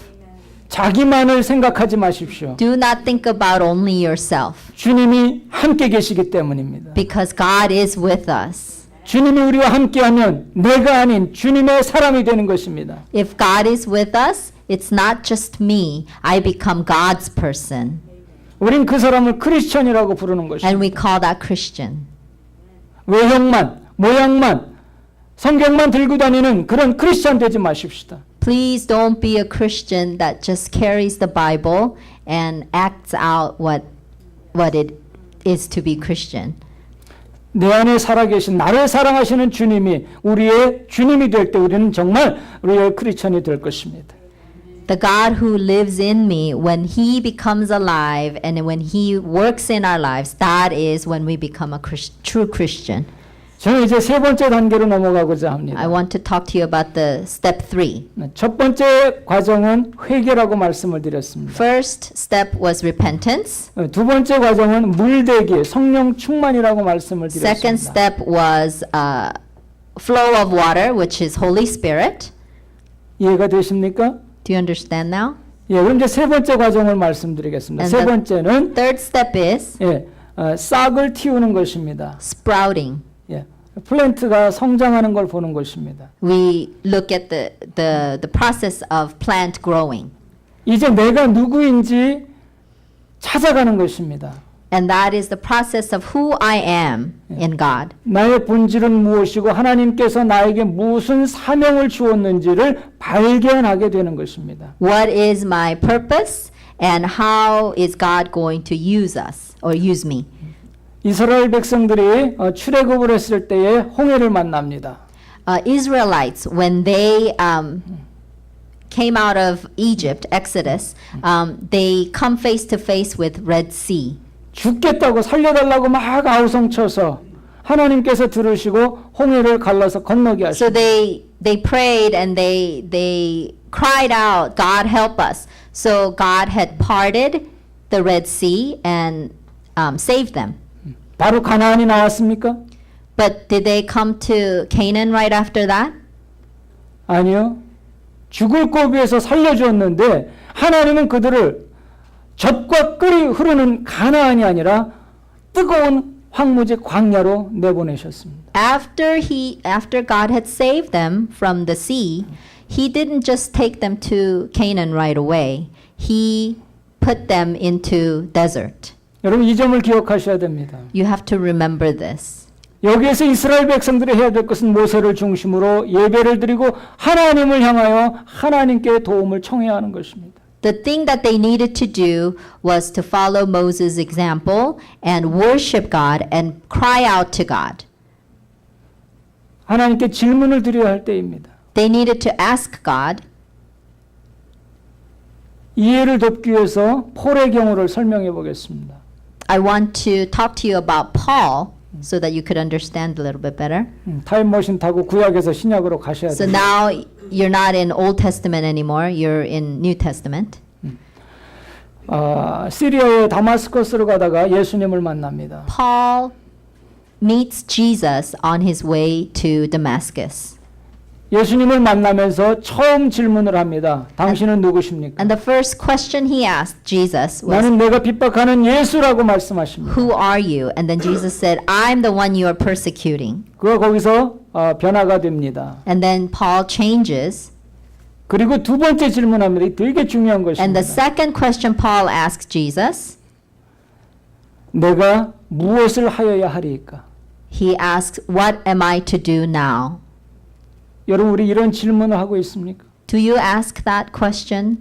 자기만을 생각하지 마십시오. Do not think about only yourself. 주님이 함께 계시기 때문입니다. Because God is with us. 주님이 우리와 함께하면 내가 아닌 주님의 사람이 되는 것입니다. If God is with us, It's not just me. I become God's person. 우린 그 사람을 크리스천이라고 부르는 것입니다. And we call that Christian. 외형만, 모양만, 성경만 들고 다니는 그런 크리스천 되지 마십시다. Please don't be a Christian that just carries the Bible and acts out what it is to be Christian. 내 안에 살아계신 나를 사랑하시는 주님이 우리의 주님이 될 때 우리는 정말 우리의 크리스천이 될 것입니다. The God who lives in me, when He becomes alive and when He works in our lives, that is when we become a true Christian. 저는 이제 세 번째 단계로 넘어가고자 I 합니다. want to talk to you about the step 3. 첫 번째 과정은 회개라고 말씀을 드렸습니다. First step was repentance. 두 번째 과정은 물대기, 성령 충만이라고 말씀을 Second 드렸습니다. step was flow of water, which is Holy Spirit. 이해가 되십니까? Do you understand now? 예, 그럼 이제 세 번째 과정을 말씀드리겠습니다. And 세 the 번째는 third step is 싹을 틔우는 것입니다. sprouting. 예, 플랜트가 성장하는 걸 보는 것입니다. We look at the process of plant growing. 이제 내가 누구인지 찾아가는 것입니다. And that is the process of who I am in God. 나의 본질은 무엇이고 하나님께서 나에게 무슨 사명을 주었는지를 발견하게 되는 것입니다. What is my purpose and how is God going to use us or use me? 이스라엘 백성들이 출애굽을 했을 때에 홍해를 만납니다. Israelites, when they came out of Egypt, Exodus, they come face to face with Red Sea. 죽겠다고 살려달라고 막 아우성쳐서 하나님께서 들으시고 홍해를 갈라서 건너게 So 하십니다. they prayed and they cried out, God help us. So God had parted the Red Sea and saved them. 바로 가나안이 나왔습니까? But did they come to Canaan right after that? 아니요. 죽을 고비에서 살려주었는데 하나님은 그들을 젖과 꿀이 흐르는 가나안이 아니라 뜨거운 황무지 광야로 내보내셨습니다. After God had saved them from the sea, He didn't just take them to Canaan right away. He put them into desert. 여러분 이 점을 기억하셔야 됩니다. You have to remember this. 여기에서 이스라엘 백성들이 해야 될 것은 모세를 중심으로 예배를 드리고 하나님을 향하여 하나님께 도움을 청해야 하는 것입니다. The thing that they needed to do was to follow Moses' example and worship God and cry out to God. 하나님께 질문을 드려야 할 때입니다. They needed to ask God. 이해를 돕기 위해서 폴의 경우를 설명해 보겠습니다. I want to talk to you about Paul so that you could understand a little bit better. 타임머신 타고 구약에서 신약으로 가셔야 So 됩니다. now you're not in Old Testament anymore, you're in New Testament. 시리아의 다마스커스로 가다가 예수님을 만납니다. Paul meets Jesus on his way to Damascus. 예수님을 만나면서 처음 질문을 합니다. 당신은 누구십니까? And the first question he asked Jesus was, 나는 내가 핍박하는 예수라고 말씀하십니다. Who are you? And then Jesus said, I'm the one you are persecuting. 그가 거기서 변화가 됩니다. And then Paul changes. 그리고 두 번째 질문합니다. 이게 되게 중요한 And 것입니다. the second question Paul asks Jesus, 내가 무엇을 하여야 하리이까? he asks, What am I to do now? 여러분 우리 이런 질문을 하고 있습니까? Do you ask that question?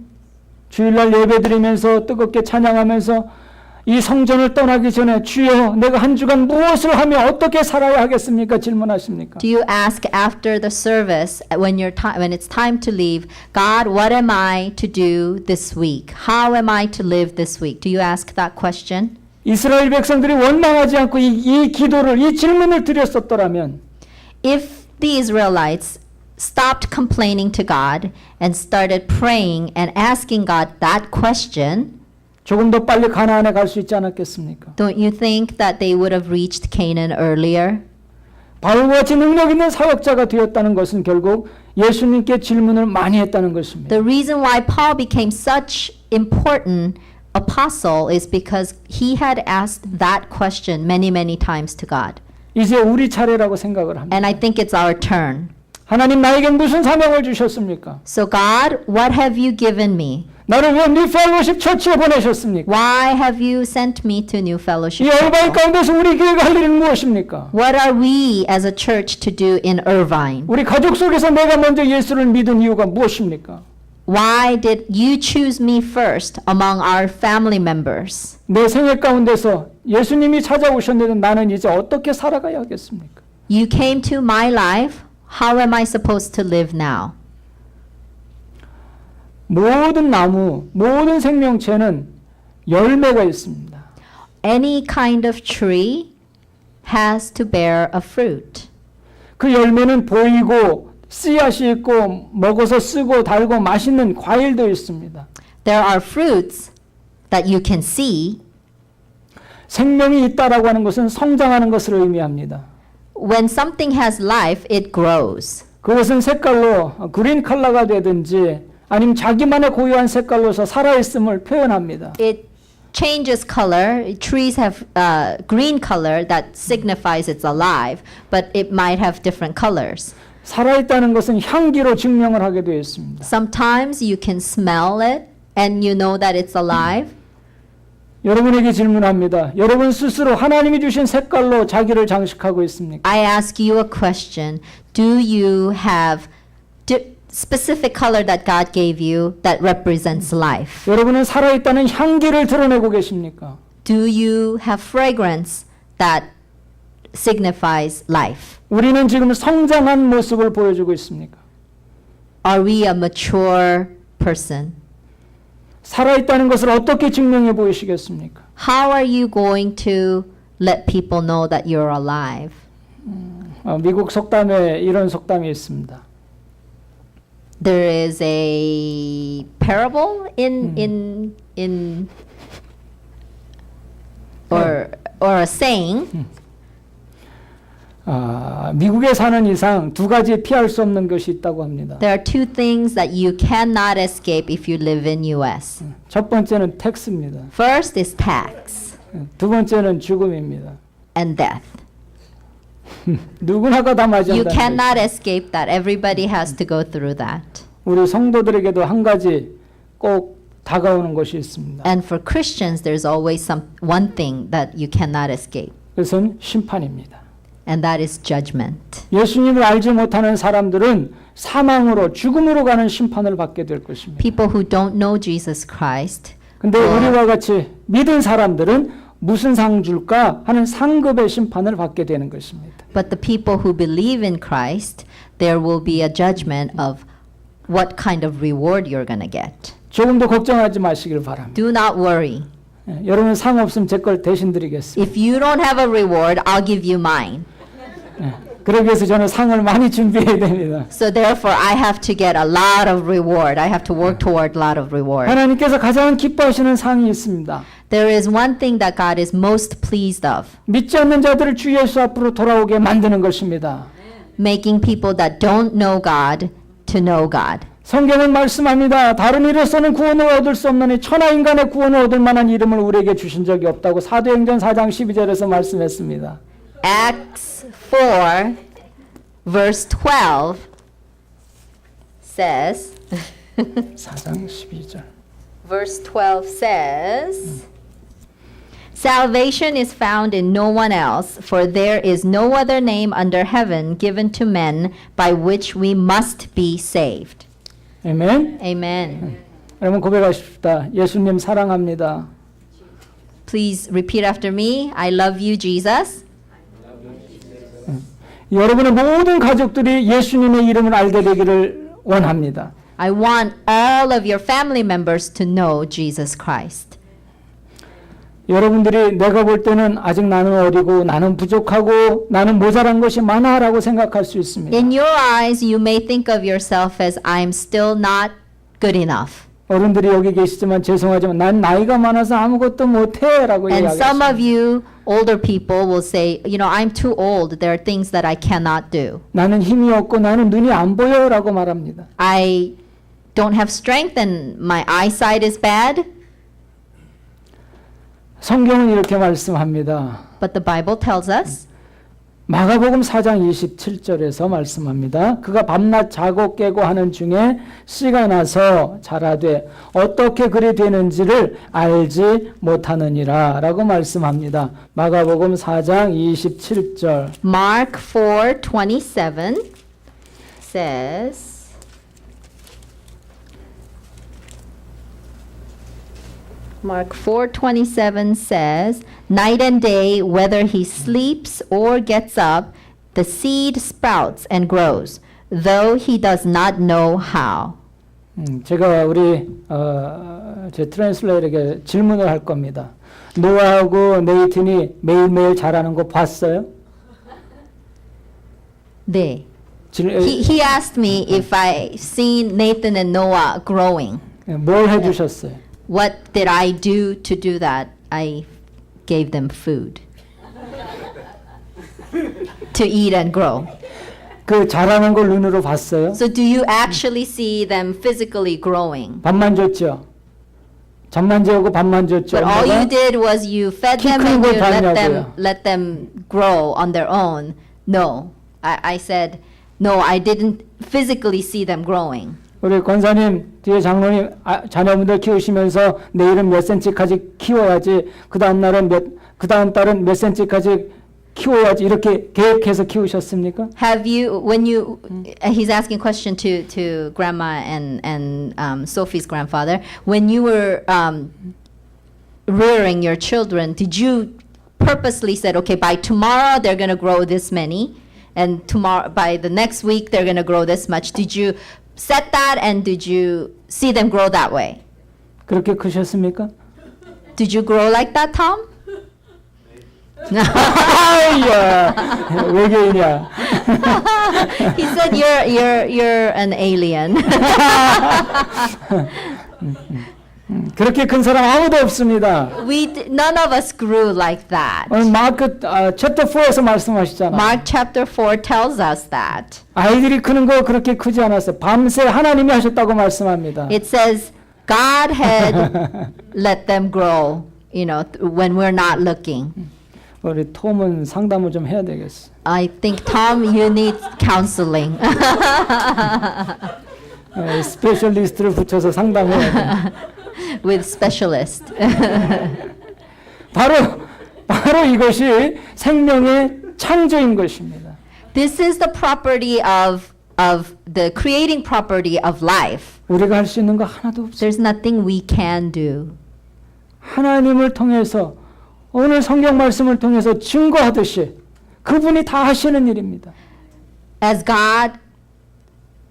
주일날 예배드리면서 뜨겁게 찬양하면서 이 성전을 떠나기 전에 주여 내가 한 주간 무엇을 하며 어떻게 살아야 하겠습니까? 질문하십니까? Do you ask after the service when it's time to leave, God, what am I to do this week? How am I to live this week? Do you ask that question? 이스라엘 백성들이 원망하지 않고 이 기도를 이 질문을 드렸었더라면 If the Israelites stopped complaining to God and started praying and asking God that question, 조금 더 빨리 가나안에 갈 수 있지 않았겠습니까? don't you think that they would have reached Canaan earlier? 바울과 같이 능력 있는 사역자가 되었다는 것은 결국 예수님께 질문을 많이 했다는 것입니다. The reason why Paul became such important apostle is because he had asked that question many, many times to God. 이제 우리 차례라고 생각을 합니다. And I think it's our turn. 하나님 나에게 무슨 사명을 주셨습니까? So God, what have you given me? 나를 왜 뉴 펠로십 처치에 보내셨습니까? Why have you sent me to New Fellowship? 이 얼바인 Chapel? 가운데서 우리 교회가 할 일은 무엇입니까? What are we as a church to do in Irvine? 우리 가족 속에서 내가 먼저 예수를 믿은 이유가 무엇입니까? Why did you choose me first among our family members? 내 생애 가운데서 예수님이 찾아오셨는데 나는 이제 어떻게 살아가야 하겠습니까? You came to my life. How am I supposed to live now? 모든 나무, 모든 생명체는 열매가 있습니다. Any kind of tree has to bear a fruit. 그 열매는 보이고 씨앗이 있고 먹어서 쓰고 달고 맛있는 과일도 있습니다. There are fruits that you can see. 생명이 있다라고 하는 것은 성장하는 것을 의미합니다. When something has life, it grows. 그것은 색깔로 그린 컬러가 되든지 아니면 자기만의 고유한 색깔로서 살아있음을 표현합니다. It changes color. Trees have green color that signifies it's alive, but it might have different colors. 살아있다는 것은 향기로 증명을 하게 되어 있습니다. Sometimes you can smell it and you know that it's alive. 여러분에게 질문합니다. 여러분 스스로 하나님이 주신 색깔로 자기를 장식하고 있습니까? I ask you a question. Do you have specific color that God gave you that represents life? 여러분은 살아있다는 향기를 드러내고 계십니까? Do you have fragrance that signifies life? 우리는 지금 성장한 모습을 보여주고 있습니까? Are we a mature person? 살아있다는 것을 어떻게 증명해 보이시겠습니까? How are you going to let people know that you're alive? 미국 속담에 이런 속담이 있습니다. There is a parable in or a saying. 미국에 사는 이상 두 가지 피할 수 없는 것이 있다고 합니다. There are two things that you cannot escape if you live in US. 첫 번째는 텍스입니다. First is tax 두 번째는 죽음입니다. and death. 누구나가 다 You 맞이한다는 cannot 거죠. escape that. Everybody has to go through that. 우리 성도들에게도 한 가지 꼭 다가오는 것이 있습니다. And for Christians, there's always one thing that you cannot escape, 그것은 심판입니다. and that is judgment. 예수님을 알지 못하는 사람들은 사망으로 죽음으로 가는 심판을 받게 될 것입니다. People who don't know Jesus Christ, 근데 우리와 같이 믿은 사람들은 무슨 상 줄까 하는 상급의 심판을 받게 되는 것입니다. but the people who believe in Christ, there will be a judgment of what kind of reward you're going to get. 조금도 걱정하지 마시길 바랍니다. Do not worry. 여러분 상 없으면 제 걸 대신 드리겠습니다. If you don't have a reward, I'll give you mine. 그러기 위해서 저는 상을 많이 준비해야 됩니다. So therefore, I have to get a lot of reward. I have to work toward a lot of reward. 하나님께서 가장 기뻐하시는 상이 있습니다. There is one thing that God is most pleased of, 믿지 않는 자들을 주 예수 앞으로 돌아오게 만드는 것입니다. making people that don't know God to know God. 성경은 말씀합니다. 다른 이로서는 구원을 얻을 수 없는 천하 인간의 구원을 얻을 만한 이름을 우리에게 주신 적이 없다고 사도행전 4장 12절에서 말씀했습니다. Acts 4, verse 12 says, 4장 12절. verse 12 says, Salvation is found in no one else, for there is no other name under heaven given to men by which we must be saved. 아멘. Amen. 여러분 고백하십시다. 예수님 사랑합니다. Please repeat after me. I love you, Jesus. 여러분의 모든 가족들이 예수님의 이름을 알게 되기를 원합니다. I want all of your family members to know Jesus Christ. 여러분들이 내가 볼 때는 아직 나는 어리고 나는 부족하고 나는 모자란 것이 많아라고 생각할 수 있습니다. In your eyes, you may think of yourself as I'm still not good enough. 어른들이 여기 계시지만 죄송하지만 난 나이가 많아서 아무것도 못해라고 And some 이야기하십니다. of you older people will say, you know, I'm too old. There are things that I cannot do. 나는 힘이 없고 나는 눈이 안 보여라고 말합니다. I don't have strength and my eyesight is bad. 성경은 이렇게 말씀합니다. But the Bible tells us 마가복음 4장 27절에서 말씀합니다. 그가 밤낮 자고 깨고 하는 중에 씨가 나서 자라되 어떻게 그리 되는지를 알지 못하느니라 라고 말씀합니다. 마가복음 4장 27절. Mark 4:27 says, Mark 4:27 says, night and day, whether he sleeps or gets up, the seed sprouts and grows, though he does not know how. 제가 우리 제 트랜슬레이터에게 질문을 할 겁니다. 노아하고 네이튼이 매일매일 자라는 거 봤어요? 네. He asked me if I seen Nathan and Noah growing. 뭘 해주셨어요? What did I do to do that? I gave them food to eat and grow. 그 자라는 걸 눈으로 봤어요? So do you actually see them physically growing? 밥만 줬죠? 잠만 재우고 밥만 줬죠? But all 엄마가? you did was you fed 키 them 큰 and 걸 you 봤냐고요? let them grow on their own. No. I said, no, I didn't physically see them growing. 우리 권사님 뒤에 장로님 자녀분들 키우시면서 내일은 몇 센치까지 키워야지 그 다음 날은 그 다음 달은 몇 센치까지 키워야지 이렇게 계획해서 키우셨습니까? Have you, when you, he's asking a question to grandma and Sophie's grandfather, when you were rearing your children, did you purposely said, okay, by tomorrow they're going to grow this many, and tomorrow by the next week they're going to grow this much? Did you set that and did you see them grow that way? 그렇게 크셨습니까? Did you grow like that, Tom? 아이야 외계인이야. He said you're an alien. 그렇게 큰 사람 아무도 없습니다. None of us grew like that. 오늘 마크 챕터 4에서 말씀하시잖아요. Mark chapter 4 tells us that. 아이들이 크는 거 그렇게 크지 않았어요. 밤새 하나님이 하셨다고 말씀합니다. It says God had let them grow, you know, when we're not looking. 우리 톰은 상담을 좀 해야 되겠어. I think Tom, you need counseling. 스페셜리스트를 붙여서 상담해야 돼. With specialist. 바로 이것이 생명의 창조인 것입니다. This is the property of the creating property of life. 우리가 할 수 있는 거 하나도 없어요. There's nothing we can do. 하나님을 통해서 오늘 성경 말씀을 통해서 증거하듯이 그분이 다 하시는 일입니다. As God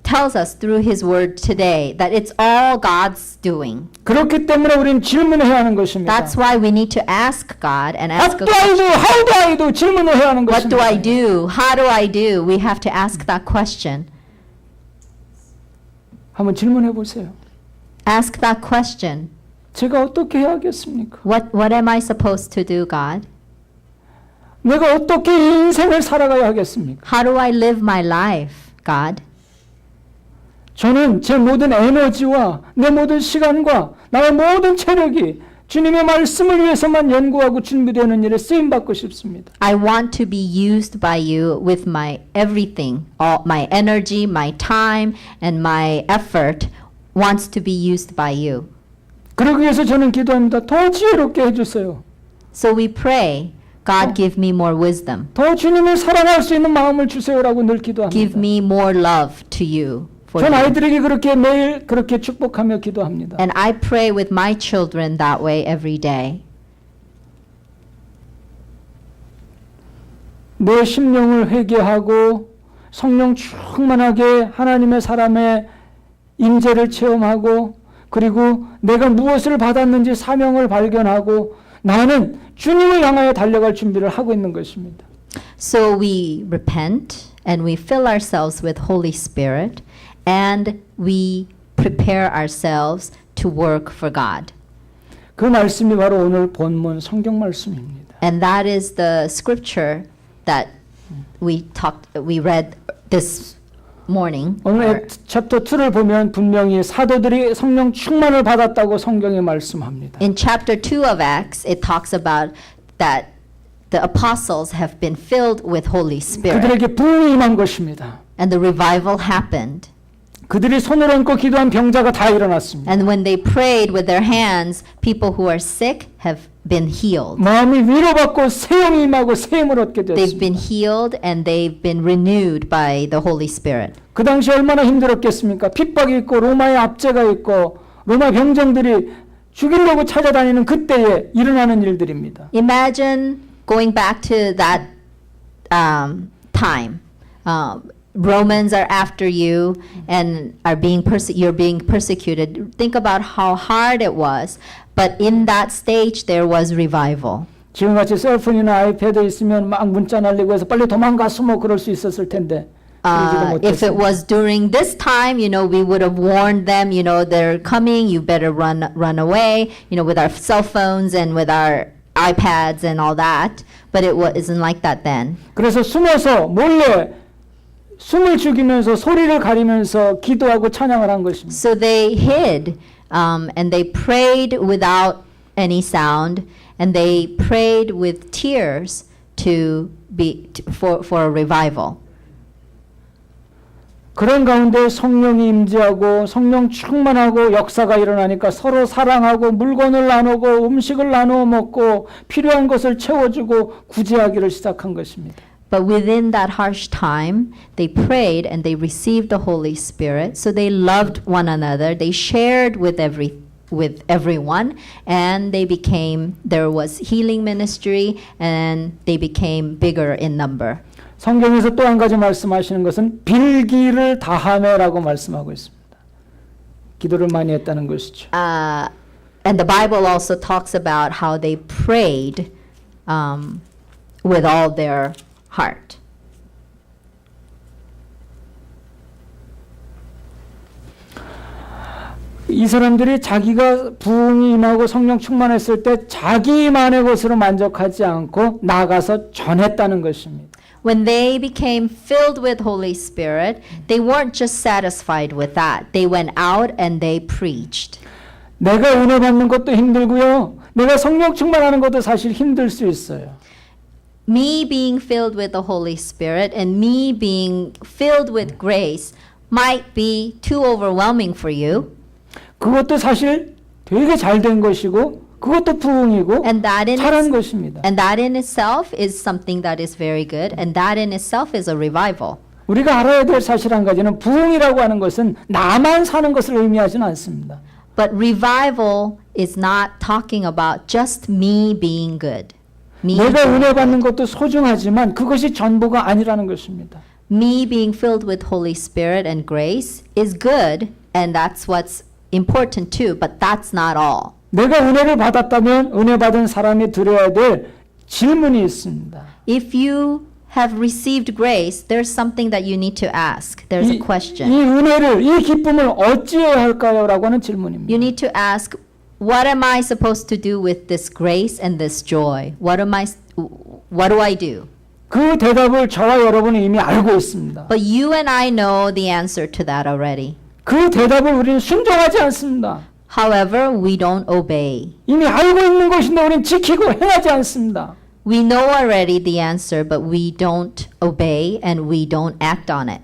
tells us through His Word today that it's all God's doing. 그렇기 때문에 우리는 질문을 해야 하는 것입니다. That's why we need to ask God and ask What do I do? How do I do? 질문을 해야 하는 What 것입니다. do I do? How do I do? We have to ask that question. 한번 질문해 보세요. Ask that question. 제가 어떻게 해야겠습니까? What am I supposed to do, God? 내가 어떻게 인생을 살아가야 하겠습니까? How do I live my life, God? 저는 제 모든 에너지와 내 모든 시간과 나의 모든 체력이 주님의 말씀을 위해서만 연구하고 준비되는 일에 쓰임받고 싶습니다. I want to be used by you with my everything, all my energy, my time, and my effort wants to be used by you. 그러기 위해서 저는 기도합니다. 더 지혜롭게 해주세요. So we pray, God give me more wisdom. 더 주님을 사랑할 수 있는 마음을 주세요라고 늘 기도합니다. Give me more love to you. For 전 you. 아이들에게 그렇게 매일 그렇게 축복하며 기도합니다. And I pray with my children that way every day. 내 심령을 회개하고 성령 충만하게 하나님의 사람의 임재를 체험하고 그리고 내가 무엇을 받았는지 사명을 발견하고 나는 주님을 향하여 달려갈 준비를 하고 있는 것입니다. So we repent and we fill ourselves with Holy Spirit and we prepare ourselves to work for God. 그 말씀이 바로 오늘 본문 성경 말씀입니다. And that is the scripture that we read this morning. 오늘 챕터 2를 보면 분명히 사도들이 성령 충만을 받았다고 성경에 말씀합니다. In chapter 2 of Acts, it talks about that the apostles have been filled with Holy Spirit. 그들에게 부흥이 임한 것입니다. And the revival happened. 그들이 손을 얹고 기도한 병자가 다 일어났습니다. And when they prayed with their hands, people who are sick have been healed. 마음이 위로받고 새 영이 임하고 새 힘을 얻게 They've been 되었습니다. healed and they've been renewed by the Holy Spirit. 그 당시 얼마나 힘들었겠습니까? 핍박이 있고 로마의 압제가 있고 로마 병정들이 죽이려고 찾아다니는 그때에 일어나는 일들입니다. Imagine going back to that time. Romans are after you and are being you're being persecuted. Think about how hard it was. But in that stage, there was revival. 지금같이 셀폰이나 아이패드 있으면 막 문자 날리고 해서 빨리 도망가 숨어 그럴 수 있었을 텐데 그러지도 If it 못했습니다. was during this time, we would have warned them, they're coming, you better run away, with our cell phones and with our iPads and all that. But it isn't like that then. 그래서 숨어서 몰래 숨을 죽이면서 소리를 가리면서 기도하고 찬양을 한 것입니다. So they hid and they prayed without any sound and they prayed with tears for a revival. 그런 가운데 성령이 임재하고 성령 충만하고 역사가 일어나니까 서로 사랑하고 물건을 나누고 음식을 나누어 먹고 필요한 것을 채워주고 구제하기를 시작한 것입니다. But within that harsh time, they prayed and they received the Holy Spirit. So they loved one another. They shared with everyone, and there was healing ministry, and they became bigger in number. 성경에서 또 한 가지 말씀하시는 것은 빌기를 다하매라고 말씀하고 있습니다. 기도를 많이 했다는 것이죠. And the Bible also talks about how they prayed with all their heart. 이 사람들이 자기가 부흥이 임하고 성령 충만했을 때 자기만의 것으로 만족하지 않고 나가서 전했다는 것입니다. When they became filled with Holy Spirit, they weren't just satisfied with that. They went out and they preached. 내가 은혜 받는 것도 힘들고요. 내가 성령 충만하는 것도 사실 힘들 수 있어요. Me being filled with the Holy Spirit and me being filled with grace might be too overwhelming for you. 그것도 사실 되게 잘 된 것이고 그것도 부흥이고 And that 잘한 것입니다. in itself is something that is very good. And that in itself is a revival. 우리가 알아야 될 사실 한 가지는 부흥이라고 하는 것은 나만 사는 것을 의미하지는 않습니다. But revival is not talking about just me being good. 내가 은혜 받는 것도 소중하지만 그것이 전부가 아니라는 것입니다. Me being filled with Holy Spirit and grace is good, and that's what's important too, but that's not all. 내가 은혜를 받았다면 은혜 받은 사람이 드려야 될 질문이 있습니다. If you have received grace, there's something that you need to ask. There's a question. 이 은혜를, 이 기쁨을 어찌해야 할까요? 라고 하는 질문입니다. You need to ask, what am I supposed to do with this grace and this joy? What do I do? 그 대답을 저와 여러분은 이미 알고 있습니다. But you and I know the answer to that already. 그 대답을 우리는 순종하지 않습니다. However, we don't obey. 이미 알고 있는 것인데 우리는 지키고 행하지 않습니다. We know already the answer, but we don't obey and we don't act on it.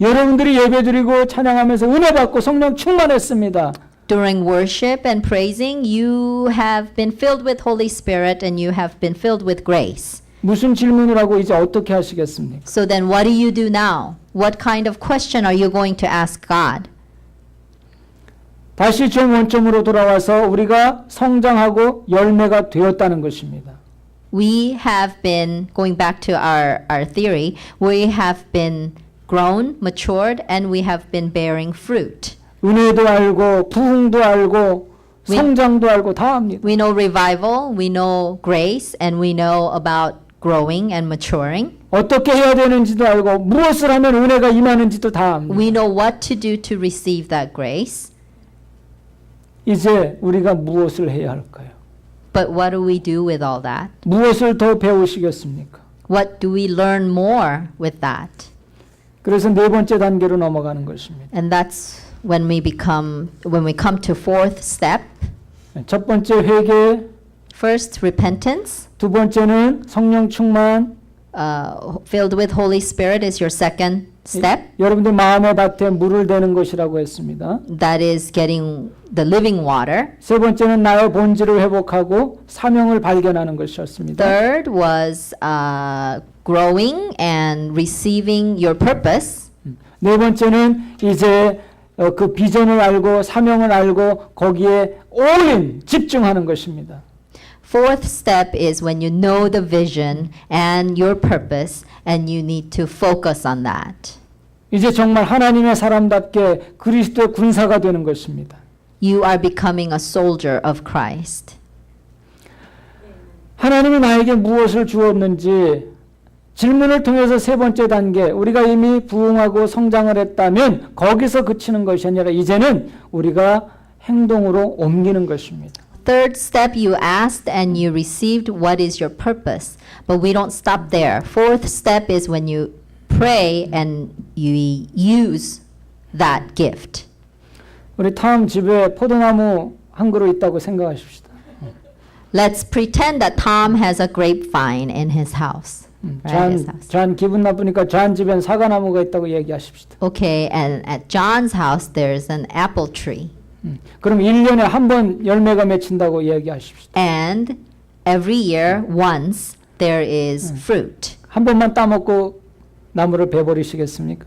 여러분들이 예배드리고 찬양하면서 은혜 받고 성령 충만했습니다. During worship and praising, you have been filled with Holy Spirit and you have been filled with grace. 무슨 질문을 하고 이제 어떻게 하시겠습니까? So then what do you do now? What kind of question are you going to ask God? 다시 좀 원점으로 돌아와서 우리가 성장하고 열매가 되었다는 것입니다. We have been, going back to our theory, we have been grown, matured, and we have been bearing fruit. 은혜도 알고 부흥도 알고 성장도 알고 다 압니다. We know revival, we know grace, and we know about growing and maturing. 어떻게 해야 되는지도 알고 무엇을 하면 은혜가 임하는지도 다 압니다. We know what to do to receive that grace. 이제 우리가 무엇을 해야 할까요? But what do we do with all that? 무엇을 더 배우시겠습니까? What do we learn more with that? 그래서 네 번째 단계로 넘어가는 것입니다. And that's when we come to fourth step. 첫 번째 회개, First, repentance, 두 번째는 성령 충만. filled with Holy Spirit is your second step. 여러분들 마음의 밭에 물을 대는 것이라고 했습니다. That is getting the living water. 세 번째는 나의 본질을 회복하고 사명을 발견하는 것이었습니다. Third was growing and receiving your purpose. 네 번째는 이제 그 비전을 알고 사명을 알고 거기에 올인 집중하는 것입니다. Fourth step is when you know the vision and your purpose and you need to focus on that. 이제 정말 하나님의 사람답게 그리스도의 군사가 되는 것입니다. You are becoming a soldier of Christ. 하나님이 나에게 무엇을 주었는지 질문을 통해서 세 번째 단계, 우리가 이미 부흥하고 성장을 했다면 거기서 그치는 것이 아니라 이제는 우리가 행동으로 옮기는 것입니다. Third step, you asked and you received what is your purpose. But we don't stop there. Fourth step is when you pray and you use that gift. 우리 탐 집에 포도나무 한 그루 있다고 생각하십시다. Let's pretend that Tom has a grapevine in his house. Right, his house. 잔 기분 나쁘니까 잔 집엔 사과나무가 있다고 얘기하십시다. Okay, and at John's house there's an apple tree. 그럼 1년에 한 번 열매가 맺힌다고 얘기하십시다. And every year once there is fruit. 한 번만 따먹고 나무를 베버리시겠습니까?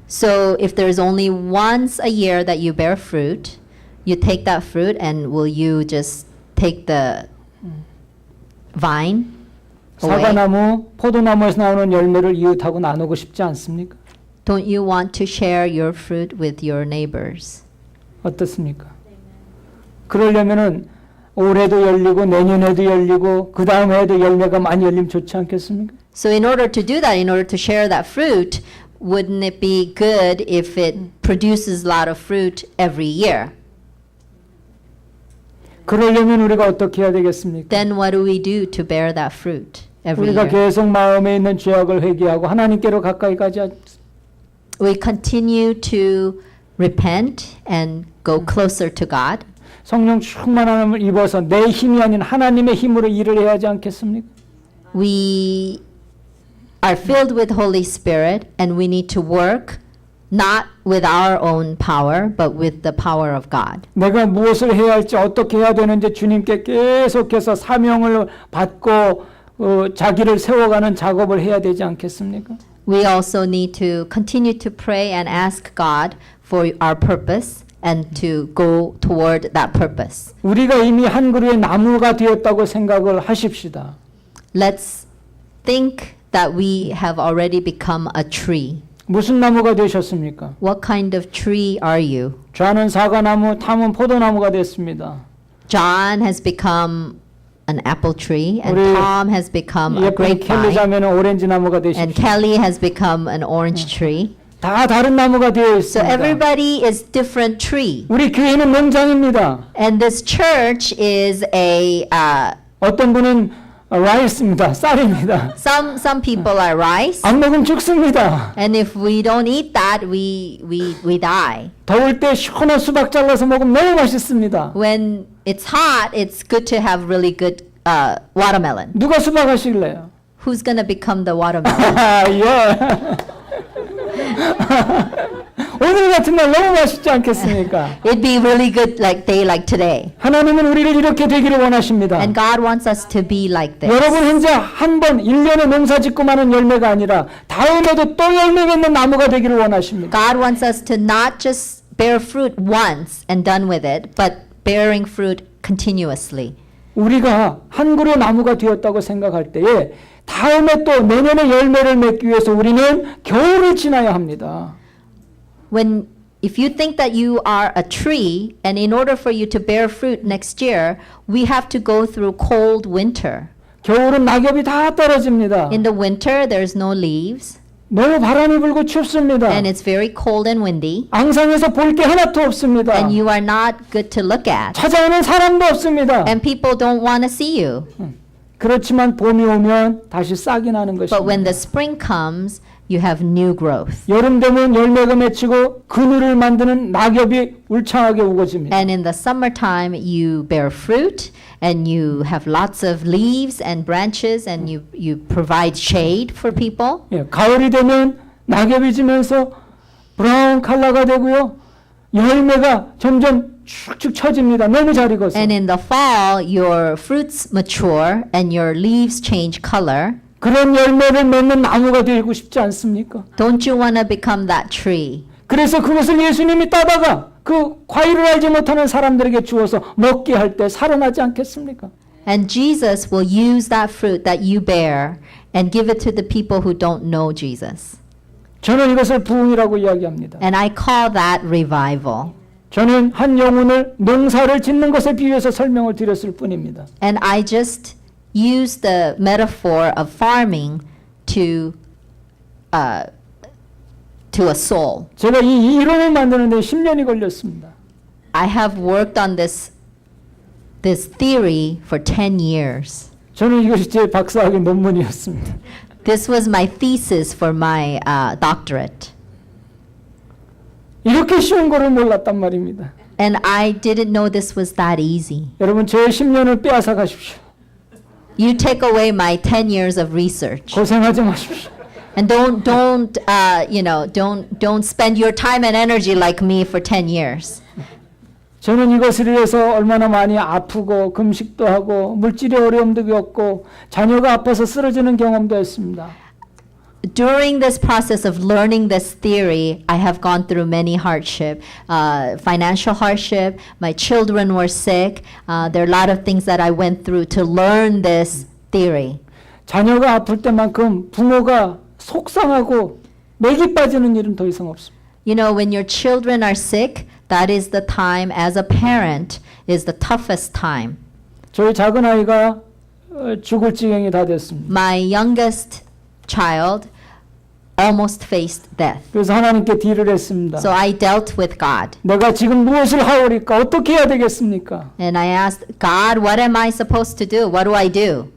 So if there's only once a year that you bear fruit, you take that fruit and will you just take the vine away? 사과나무, 포도나무에서 나오는 열매를 이웃하고 나누고 싶지 않습니까? Don't you want to share your fruit with your neighbors? 어떻습니까? 그러려면은 올해도 열리고 내년에도 열리고 그 다음 해에도 열매가 많이 열리면 좋지 않겠습니까? So in order to do that, in order to share that fruit, wouldn't it be good if it produces a lot of fruit every year? 그러려면 우리가 어떻게 해야 되겠습니까? Then what do we do to bear that fruit every 우리가 year? 계속 마음에 있는 죄악을 회개하고 하나님께로 가까이 가지 We continue to repent and go closer to God. 성령 충만함을 입어서 내 힘이 아닌 하나님의 힘으로 일을 해야 하지 않겠습니까? We are filled with Holy Spirit and we need to work not with our own power but with the power of God. 내가 무엇을 해야 할지 어떻게 해야 되는지 주님께 계속해서 사명을 받고 자기를 세워가는 작업을 해야 되지 않겠습니까? We also need to continue to pray and ask God for our purpose and to go toward that purpose. 우리가 이미 한 그루의 나무가 되었다고 생각을 하십시다. Let's think that we have already become a tree. 무슨 나무가 되셨습니까? What kind of tree are you? 좌는 사과나무, 탐은 포도나무가 됐습니다. John has become an apple tree and 우리 Tom has become a 예쁜 켈리 grapevine 자매는 오렌지 나무가 and 되십시오. Kelly has become an orange tree. 다 다른 나무가 되어 So 있습니다. everybody is different tree. 우리 교회는 농장입니다. And this church is a 어떤 분은 라이스입니다. 쌀입니다. some people are rice. 안 먹으면 죽습니다. And if we don't eat that, we die. 더울 때 시원한 수박 잘라서 먹으면 너무 맛있습니다. When it's hot, it's good to have really good watermelon. 누가 수박 하실래요? Who's gonna become the watermelon? 예. 오늘 같은 날 너무 맛있지 않겠습니까? It'd be really good like day like today. 하나님은 우리를 이렇게 되기를 원하십니다. And God wants us to be like this. 여러분 현재 한 번 1년에 농사 짓고 마는 열매가 아니라 다음에도 또 열매 맺는 나무가 되기를 원하십니다. God wants us to not just bear fruit once and done with it, but bearing fruit continuously. 우리가 한 그루 나무가 되었다고 생각할 때에 다음에 또 내년에 열매를 맺기 위해서 우리는 겨울을 지나야 합니다. If you think that you are a tree, and in order for you to bear fruit next year, we have to go through cold winter. 겨울은 낙엽이 다 떨어집니다. In the winter, there's no leaves, 너무 바람이 불고 춥습니다. and it's very cold and windy, 앙상에서 볼 게 하나도 없습니다. and you are not good to look at, 찾아오는 사람도 없습니다. and people don't want to see you. 그렇지만 봄이 오면 다시 싹이 나는 But when 것입니다. the spring comes, you have new growth. 여름 되면 열매가 맺히고 그늘을 만드는 낙엽이 울창하게 우거집니다. And in the summertime, you bear fruit and you have lots of leaves and branches and you provide shade for people. 예, 가을이 되면 낙엽이 지면서 브라운 컬러가 되고요. 열매가 점점 축축 처집니다. 너무 잘 익어서. And in the fall, your fruits mature and your leaves change color. 그런 열매를 맺는 나무가 되고 싶지 않습니까? Don't you want to become that tree? 그래서 그것을 예수님이 따다가 그 과일을 알지 못하는 사람들에게 주어서 먹게 할 때 살아나지 않겠습니까? And Jesus will use that fruit that you bear and give it to the people who don't know Jesus. 저는 이것을 부흥이라고 이야기합니다. And I call that revival. 저는 한 영혼을 농사를 짓는 것에 비유해서 설명을 드렸을 뿐입니다. And I just use the metaphor of farming to a soul. 제가 이 이론을 만드는데 10년이 걸렸습니다. I have worked on this theory for 10 years. 저는 이것이 제 박사학위 논문이었습니다. This was my thesis for my doctorate. 이렇게 쉬운 거를 몰랐단 말입니다. And I didn't know this was that easy. 여러분 저의 10년을 빼앗아 가십시오. You take away my 10 years of research. 고생하지 마십시오. And don't spend your time and energy like me for 10 years. 저는 이것을 위해서 얼마나 많이 아프고 금식도 하고 물질의 어려움도 겪고 자녀가 아파서 쓰러지는 경험도 했습니다. During this process of learning this theory, I have gone through many hardship, financial hardship. My children were sick. There are a lot of things that I went through to learn this theory. 자녀가 아플 때만큼 부모가 속상하고 맥이 빠지는 일은 더 이상 없습니다. You know, when your children are sick, that is the time as a parent is the toughest time. 저희 작은 아이가 죽을 지경이 다 됐습니다. My youngest child almost faced death. 그래서 하나님께 딜을 했습니다. So I dealt with God. 내가 지금 무엇을 하오리까? 어떻게 해야 되겠습니까? And I asked, God, what am I supposed to do? What do I do?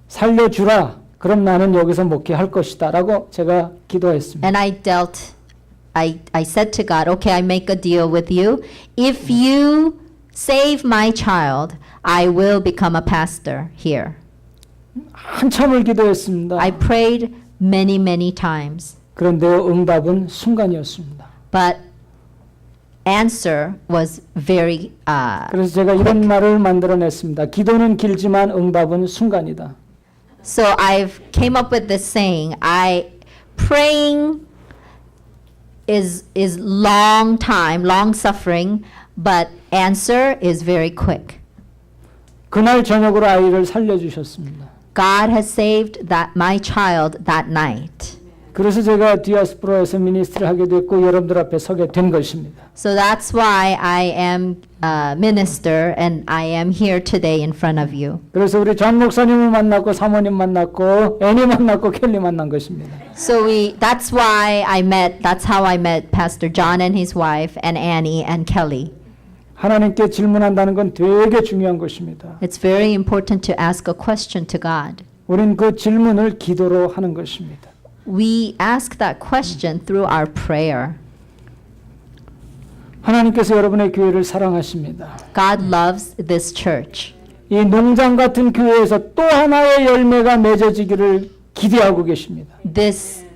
살려주라. 그럼 나는 여기서 목회할 것이다. 라고 제가 기도했습니다. And I said to God, okay, I make a deal with you. If you save my child, I will become a pastor here. 한참을 기도했습니다. I prayed many times. 그런데 응답은 순간이었습니다. But answer was very 그래서 제가 이런 말을 만들어냈습니다. 기도는 길지만 응답은 순간이다. So I've came up with this saying, praying is long time, long suffering, but answer is very quick. 그날 저녁으로 아이를 살려주셨습니다. God has saved my child that night. 그래서 제가 디아스포라에서 미니스트를 하게 됐고 여러분들 앞에 서게 된 것입니다. So that's why I am a minister and I am here today in front of you. 그래서 우리 전 목사님을 만났고 사모님 만났고 애니 만났고 켈리 만난 것입니다. So that's how I met Pastor John and his wife and Annie and Kelly. 하나님께 질문한다는 건 되게 중요한 것입니다. It's very important to ask a question to God. 우린 그 질문을 기도로 하는 것입니다. We ask that question through our prayer. 하나님께서 여러분의 교회를 사랑하십니다. God loves this church. 이 농장 같은 교회에서 또 하나의 열매가 맺어지기를 기대하고 계십니다. This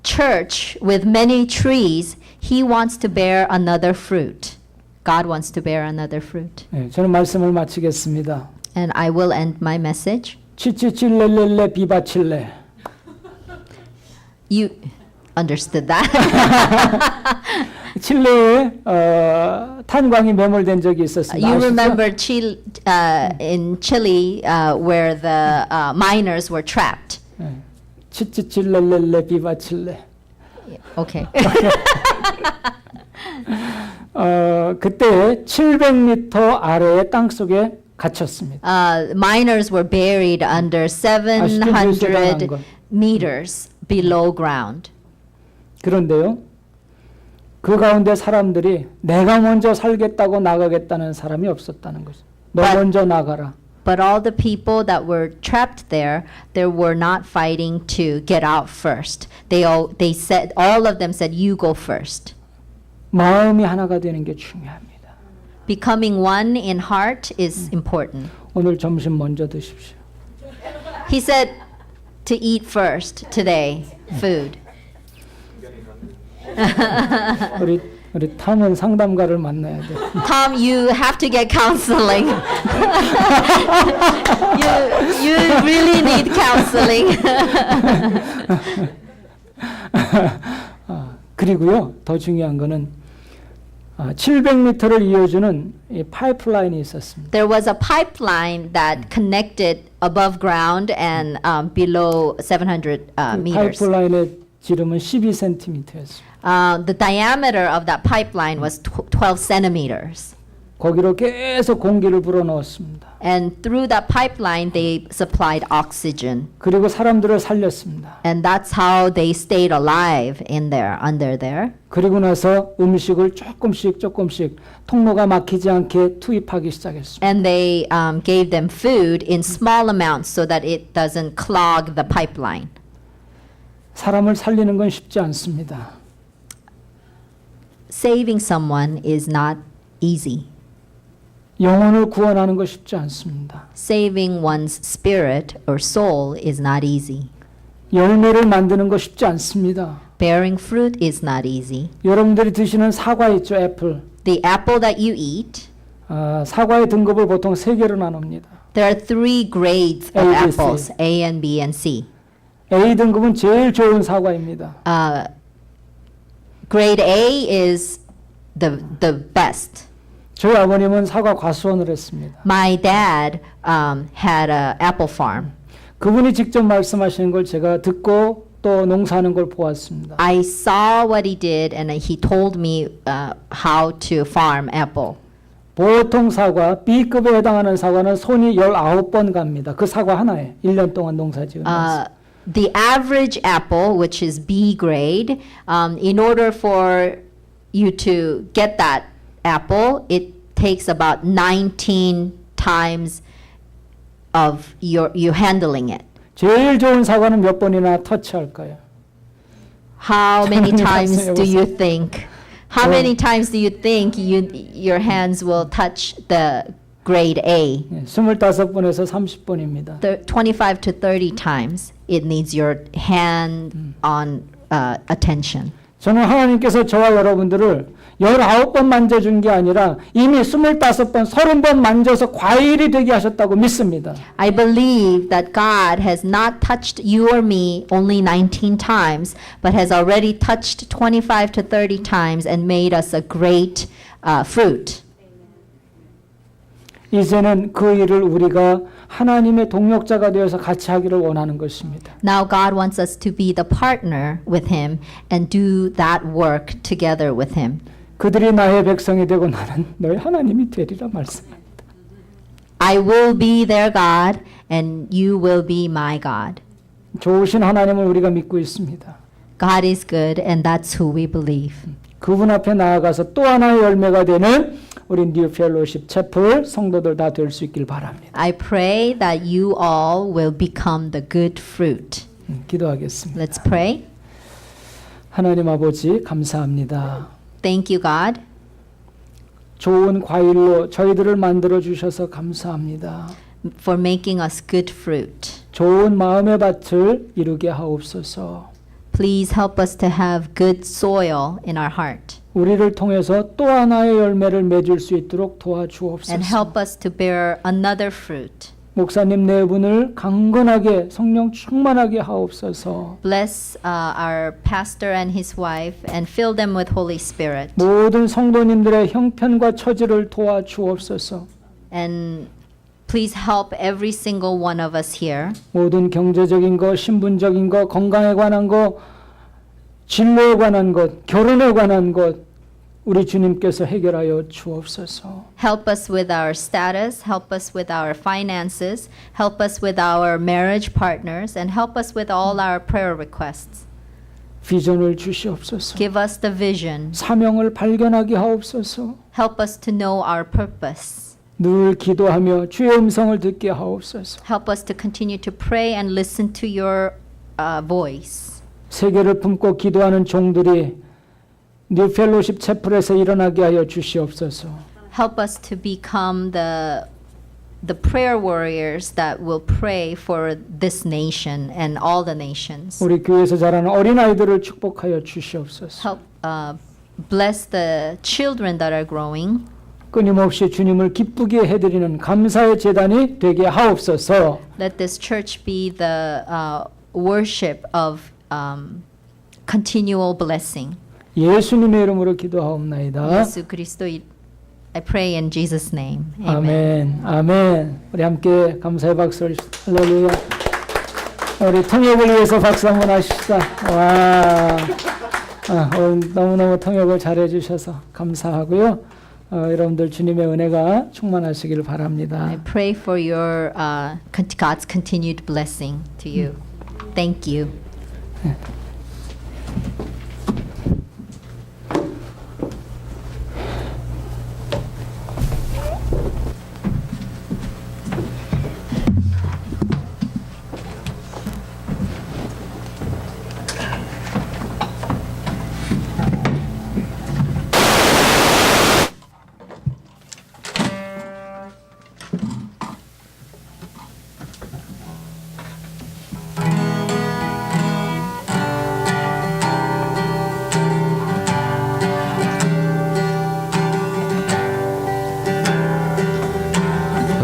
church with many trees, He wants to bear another fruit. God wants to bear another fruit. 네, 저는 말씀을 마치겠습니다. And I will end my message. 치치칠렐렐레 비바칠레. You understood that? 칠레에 탄광이 매몰된 적이 있었습니다. You 아시죠? remember in Chile where the miners were trapped. 네. 치치칠렐렐레 비바칠레. Okay. 그때 700m 아래의 땅 속에 갇혔습니다. Miners were buried under 아시죠? 뉴스에 나간 700 건. meters below ground. 그런데요. 그 가운데 사람들이 내가 먼저 살겠다고 나가겠다는 사람이 없었다는 거죠. 너 But- 먼저 나가라. But all the people that were trapped there, they were not fighting to get out first. They said, all of them said, you go first. 마음이 하나가 되는 게 중요합니다. Becoming one in heart is important. 오늘 점심 먼저 드십시오. He said to eat first today, food. 우리 탐은 상담가를 만나야 돼. Tom, you have to get counseling. you really need counseling. 그리고요, 더 중요한 거는 700m를 이어주는 이 파이프라인이 있었습니다. There was a pipeline that connected above ground and below 700 meters. 파이프라인의 지름은 12cm였습니다. The diameter of that pipeline was 12 centimeters. 거기로 계속 공기를 불어넣었습니다. And through that pipeline, they supplied oxygen. 그리고 사람들을 살렸습니다. And that's how they stayed alive in there, under there. 그리고 나서 음식을 조금씩 통로가 막히지 않게 투입하기 시작했습니다. And they gave them food in small amounts so that it doesn't clog the pipeline. 사람을 살리는 건 쉽지 않습니다. Saving someone is not easy. 영혼을 구원하는 거 쉽지 않습니다. Saving one's spirit or soul is not easy. 열매를 만드는 거 쉽지 않습니다. Bearing fruit is not easy. 여러분들이 드시는 사과 있죠, 애플. The apple that you eat, 사과의 등급을 보통 3개로 나눕니다. there are 3 grades of A, B, C. apples, A and B and C. A 등급은 제일 좋은 사과입니다. Grade A is the best. 저희 아버님은 사과 과수원을 했습니다. My dad had a apple farm. 그분이 직접 말씀하시는 걸 제가 듣고 또 농사하는 걸 보았습니다. I saw what he did and he told me how to farm apple. 보통 사과, B급에 해당하는 사과는 손이 19번 갑니다. 그 사과 하나에 1년 동안 농사 지으면서. The average apple, which is B grade, in order for you to get that apple, it takes about 19 times of you handling it. 제일 좋은 사과는 몇 번이나 터치할까요? How many times do 말씀해보세요. you think? How many times do you think your hands will touch the grade A? 25번에서 30번입니다. 25 to 30 times it needs your hand on attention. 저는 하나님께서 저와 여러분들을 19번 만져준 게 아니라 이미 25번, 30번 만져서 과일이 되게 하셨다고 믿습니다. I believe that God has not touched you or me only 19 times, but has already touched 25 to 30 times and made us a great fruit. 이제는 그 일을 우리가 하나님의 동역자가 되어서 같이 하기를 원하는 것입니다. Now God wants us to be the partner with Him and do that work together with Him. 그들이 나의 백성이 되고 나는 너희 하나님이 되리라 말씀합니다. I will be their God and you will be my God. 좋으신 하나님을 우리가 믿고 있습니다. God is good and that's who we believe. 그분 앞에 나아가서 또 하나의 열매가 되는 우리 뉴 펠로십 채플 성도들 다 될 수 있길 바랍니다. I pray that you all will become the good fruit. 기도하겠습니다. Let's pray. 하나님 아버지 감사합니다. Thank you, God. 좋은 과일로 저희들을 만들어 주셔서 감사합니다. For making us good fruit. 좋은 마음의 밭을 이루게 하옵소서. Please help us to have good soil in our heart 우리를 통해서 또 하나의 열매를 맺을 수 있도록 and 도와주옵소서. help us to bear another fruit. 목사님 네 분을 강건하게 성령 충만하게 하옵소서. Bless our pastor and his wife and fill them with Holy Spirit. 모든 성도님들의 형편과 처지를 도와주옵소서. And please help every single one of us here. 모든 경제적인 것, 신분적인 것, 건강에 관한 것, 진로에 관한 것, 결혼에 관한 것 우리 주님께서 해결하여 주옵소서. Help us with our status, help us with our finances, help us with our marriage partners, and help us with all our prayer requests. 비전을 주시옵소서. Give us the vision. 사명을 발견하게 하옵소서. Help us to know our purpose. 늘 기도하며 주의 음성을 듣게 하옵소서. Help us to continue to pray and listen to your voice. 세계를 품고 기도하는 종들이 뉴 펠로십 채플에서 일어나게 하여 주시옵소서. Help us to become the prayer warriors that will pray for this nation and all the nations. 우리 교회에서 자라는 어린아이들을 축복하여 주시옵소서. Help bless the children that are growing. 끊임없이 주님을 기쁘게 해드리는 감사의 제단이 되게 하옵소서. Let this church be the worship of continual blessing. 예수님의 이름으로 기도하옵나이다. 예수 그리스도 I pray in Jesus' name. 아멘. Amen. 아멘. 우리 함께 감사의 박수를 할렐루야. 우리 통역을 위해서 박수 한번 하십시다. 와. 오늘 너무너무 통역을 잘해 주셔서 감사하고요. 여러분들 주님의 은혜가 충만하시기를 바랍니다. I pray for your God's continued blessing to you. Thank you.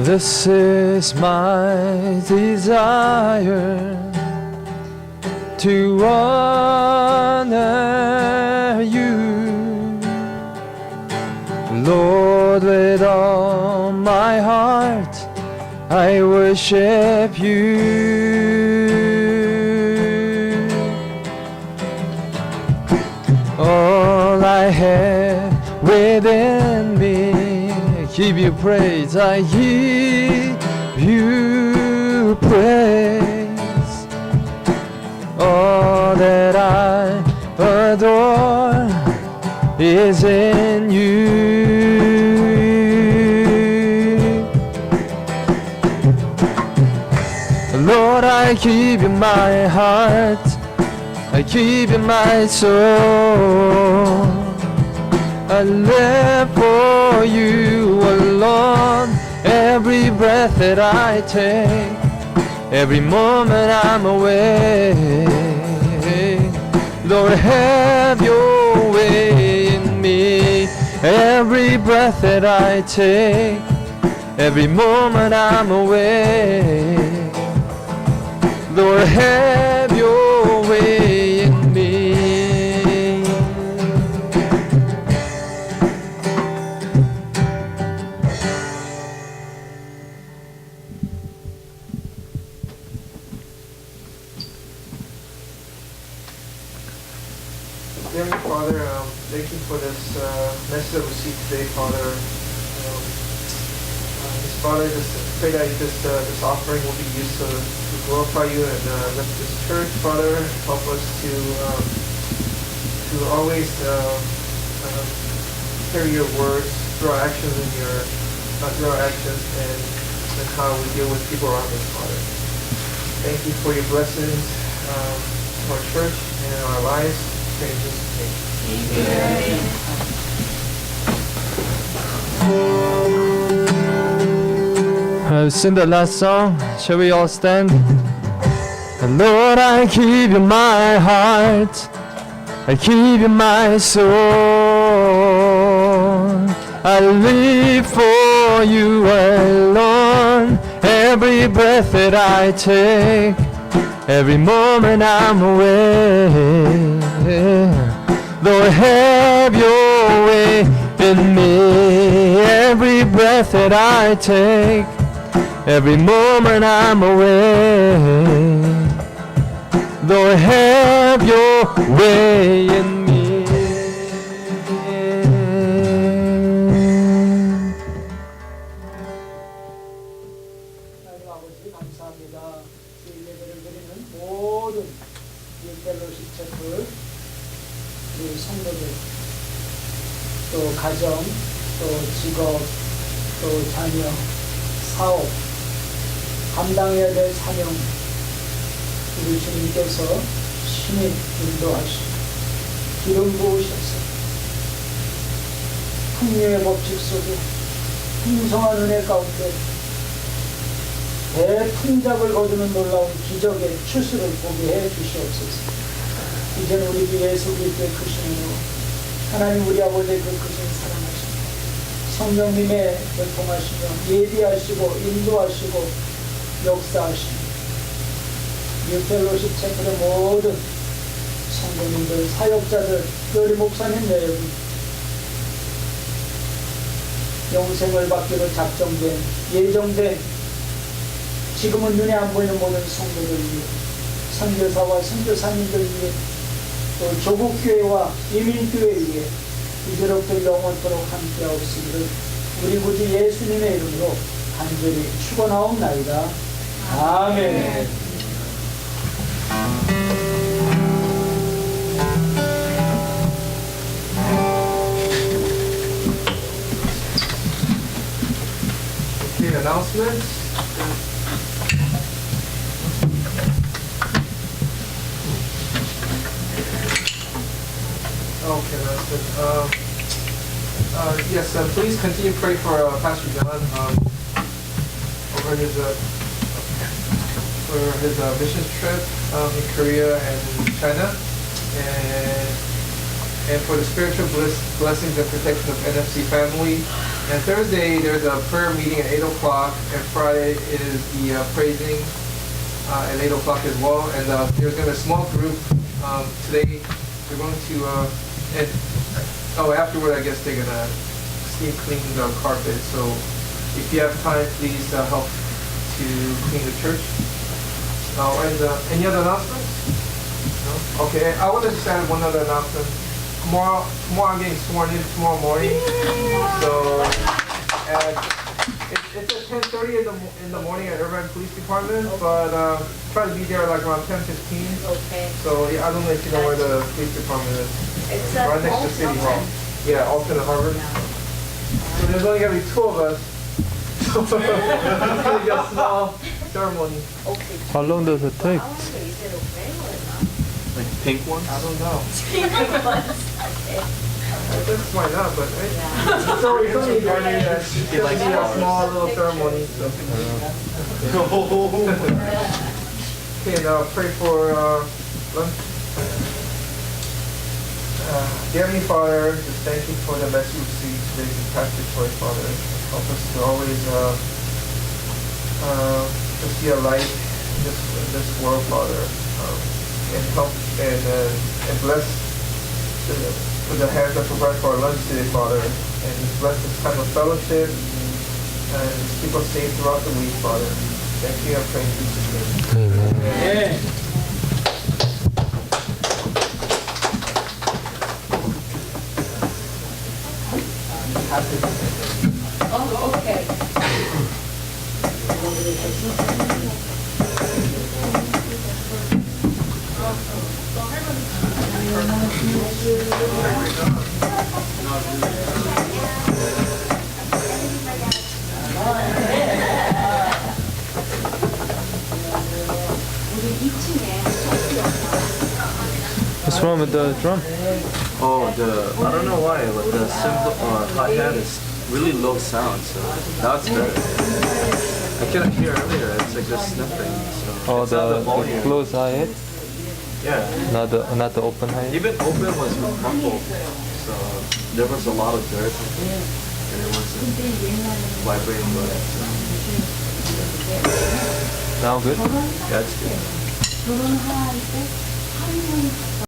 This is my desire to honor you, Lord, with all my heart I worship you. All I have within me, give you praise, I give you praise. All that I adore is in you. Lord, I give you my heart, I give you my soul. I live for you alone. Every breath that I take, every moment I'm awake. Lord, have your way in me. Every breath that I take, every moment I'm awake. Lord, have your way in me. Dear Father, thank you for this message that we received today, Father. Father, just pray that this offering will be used to glorify you and lift this church, Father. Help us to always carry your words through our actions and how we deal with people around us, Father. Thank you for your blessings to our church and in our lives. In Jesus' name. I've sing the last song. Shall we all stand? Lord, I give you my heart, I give you my soul. I live for you alone. Every breath that I take, every moment I'm awake. Lord, have your way in me. Every breath that I take, every moment I'm awake. Lord, have your way in me. 하나님 아버지 감사합니다. 이 예배를 드리는 모든 이 펠로십 채플 우리 성도들 또 가정 또 직업 또 또 자녀, 사업, 감당해야 될 사명, 우리 주님께서 신이 인도하시고 기름 부으셔서 풍요의 법칙 속에 풍성한 은혜 가운데 대풍작을 거두는 놀라운 기적의 추수를 보게 해 주시옵소서. 이제는 우리 주 예수 그리스도의 크신 은혜와 하나님 우리 아버지의 그 크신 사랑하시고 성령님의 교통하시며 예비하시고 인도하시고 역사하시며 뉴펠로십 채플의 모든 성도님들, 사역자들, 우리 목사님 여러분, 영생을 받기로 작정된, 예정된, 지금은 눈에 안 보이는 모든 성도들 위해, 선교사와 선교사님들 위해, 또 조국교회와 이민교회 위해 이제로부터 영원토록 함께하옵시기를 우리 구주 예수님의 이름으로 간절히 축원하옵나이다. 아멘. Okay, announcements. Okay, that's good. Yes, please continue to pray for Pastor John over his mission trip in Korea and in China, and for the spiritual blessings and protection of NFC family. And Thursday there's a prayer meeting at 8 o'clock, and Friday is the praising at 8 o'clock as well. And there's going to be a small group today. We're going to afterward I guess they're gonna steam clean the carpet. So if you have time, please help to clean the church. And any other announcements? No? Okay, I want to just add one other announcement. Tomorrow I'm getting sworn in tomorrow morning. So it's at 10:30 in the morning at Irvine Police Department, but try to be there like around 10:15. Okay. So yeah, I don't know if you know where the police department is. It's Right next to City Hall. Yeah, Alton and Harvard. So there's only gonna be two of us. So it's gonna be a small ceremony. Okay. How long does it take? I wonder, is it okay or not? Like pink ones? I don't know. Okay. That's why not, but Yeah. so it's only gonna be a small little ceremony. So. Okay, now pray for lunch. Dear Heavenly Father, just thank you for the message we received today from Pastor Troy, Father. Help us to always to see a light in this world, Father, and help and bless the hands that provide for our lunch today, Father, and just bless this time of fellowship and just keep us safe throughout the week, Father. Thank you, I pray in Jesus' name. Amen. 예. Oh, okay. What's wrong with the drum? Oh, I don't know why, but the hi-hat is really low sound, so now it's better. I couldn't hear earlier, it's like just sniffing, so. Oh, it's not the volume. close hi-hat, Yeah, not the open hi-hat. even open was muffled, so there was a lot of dirt, and it wasn't vibrating well. Now good? Yeah, it's good.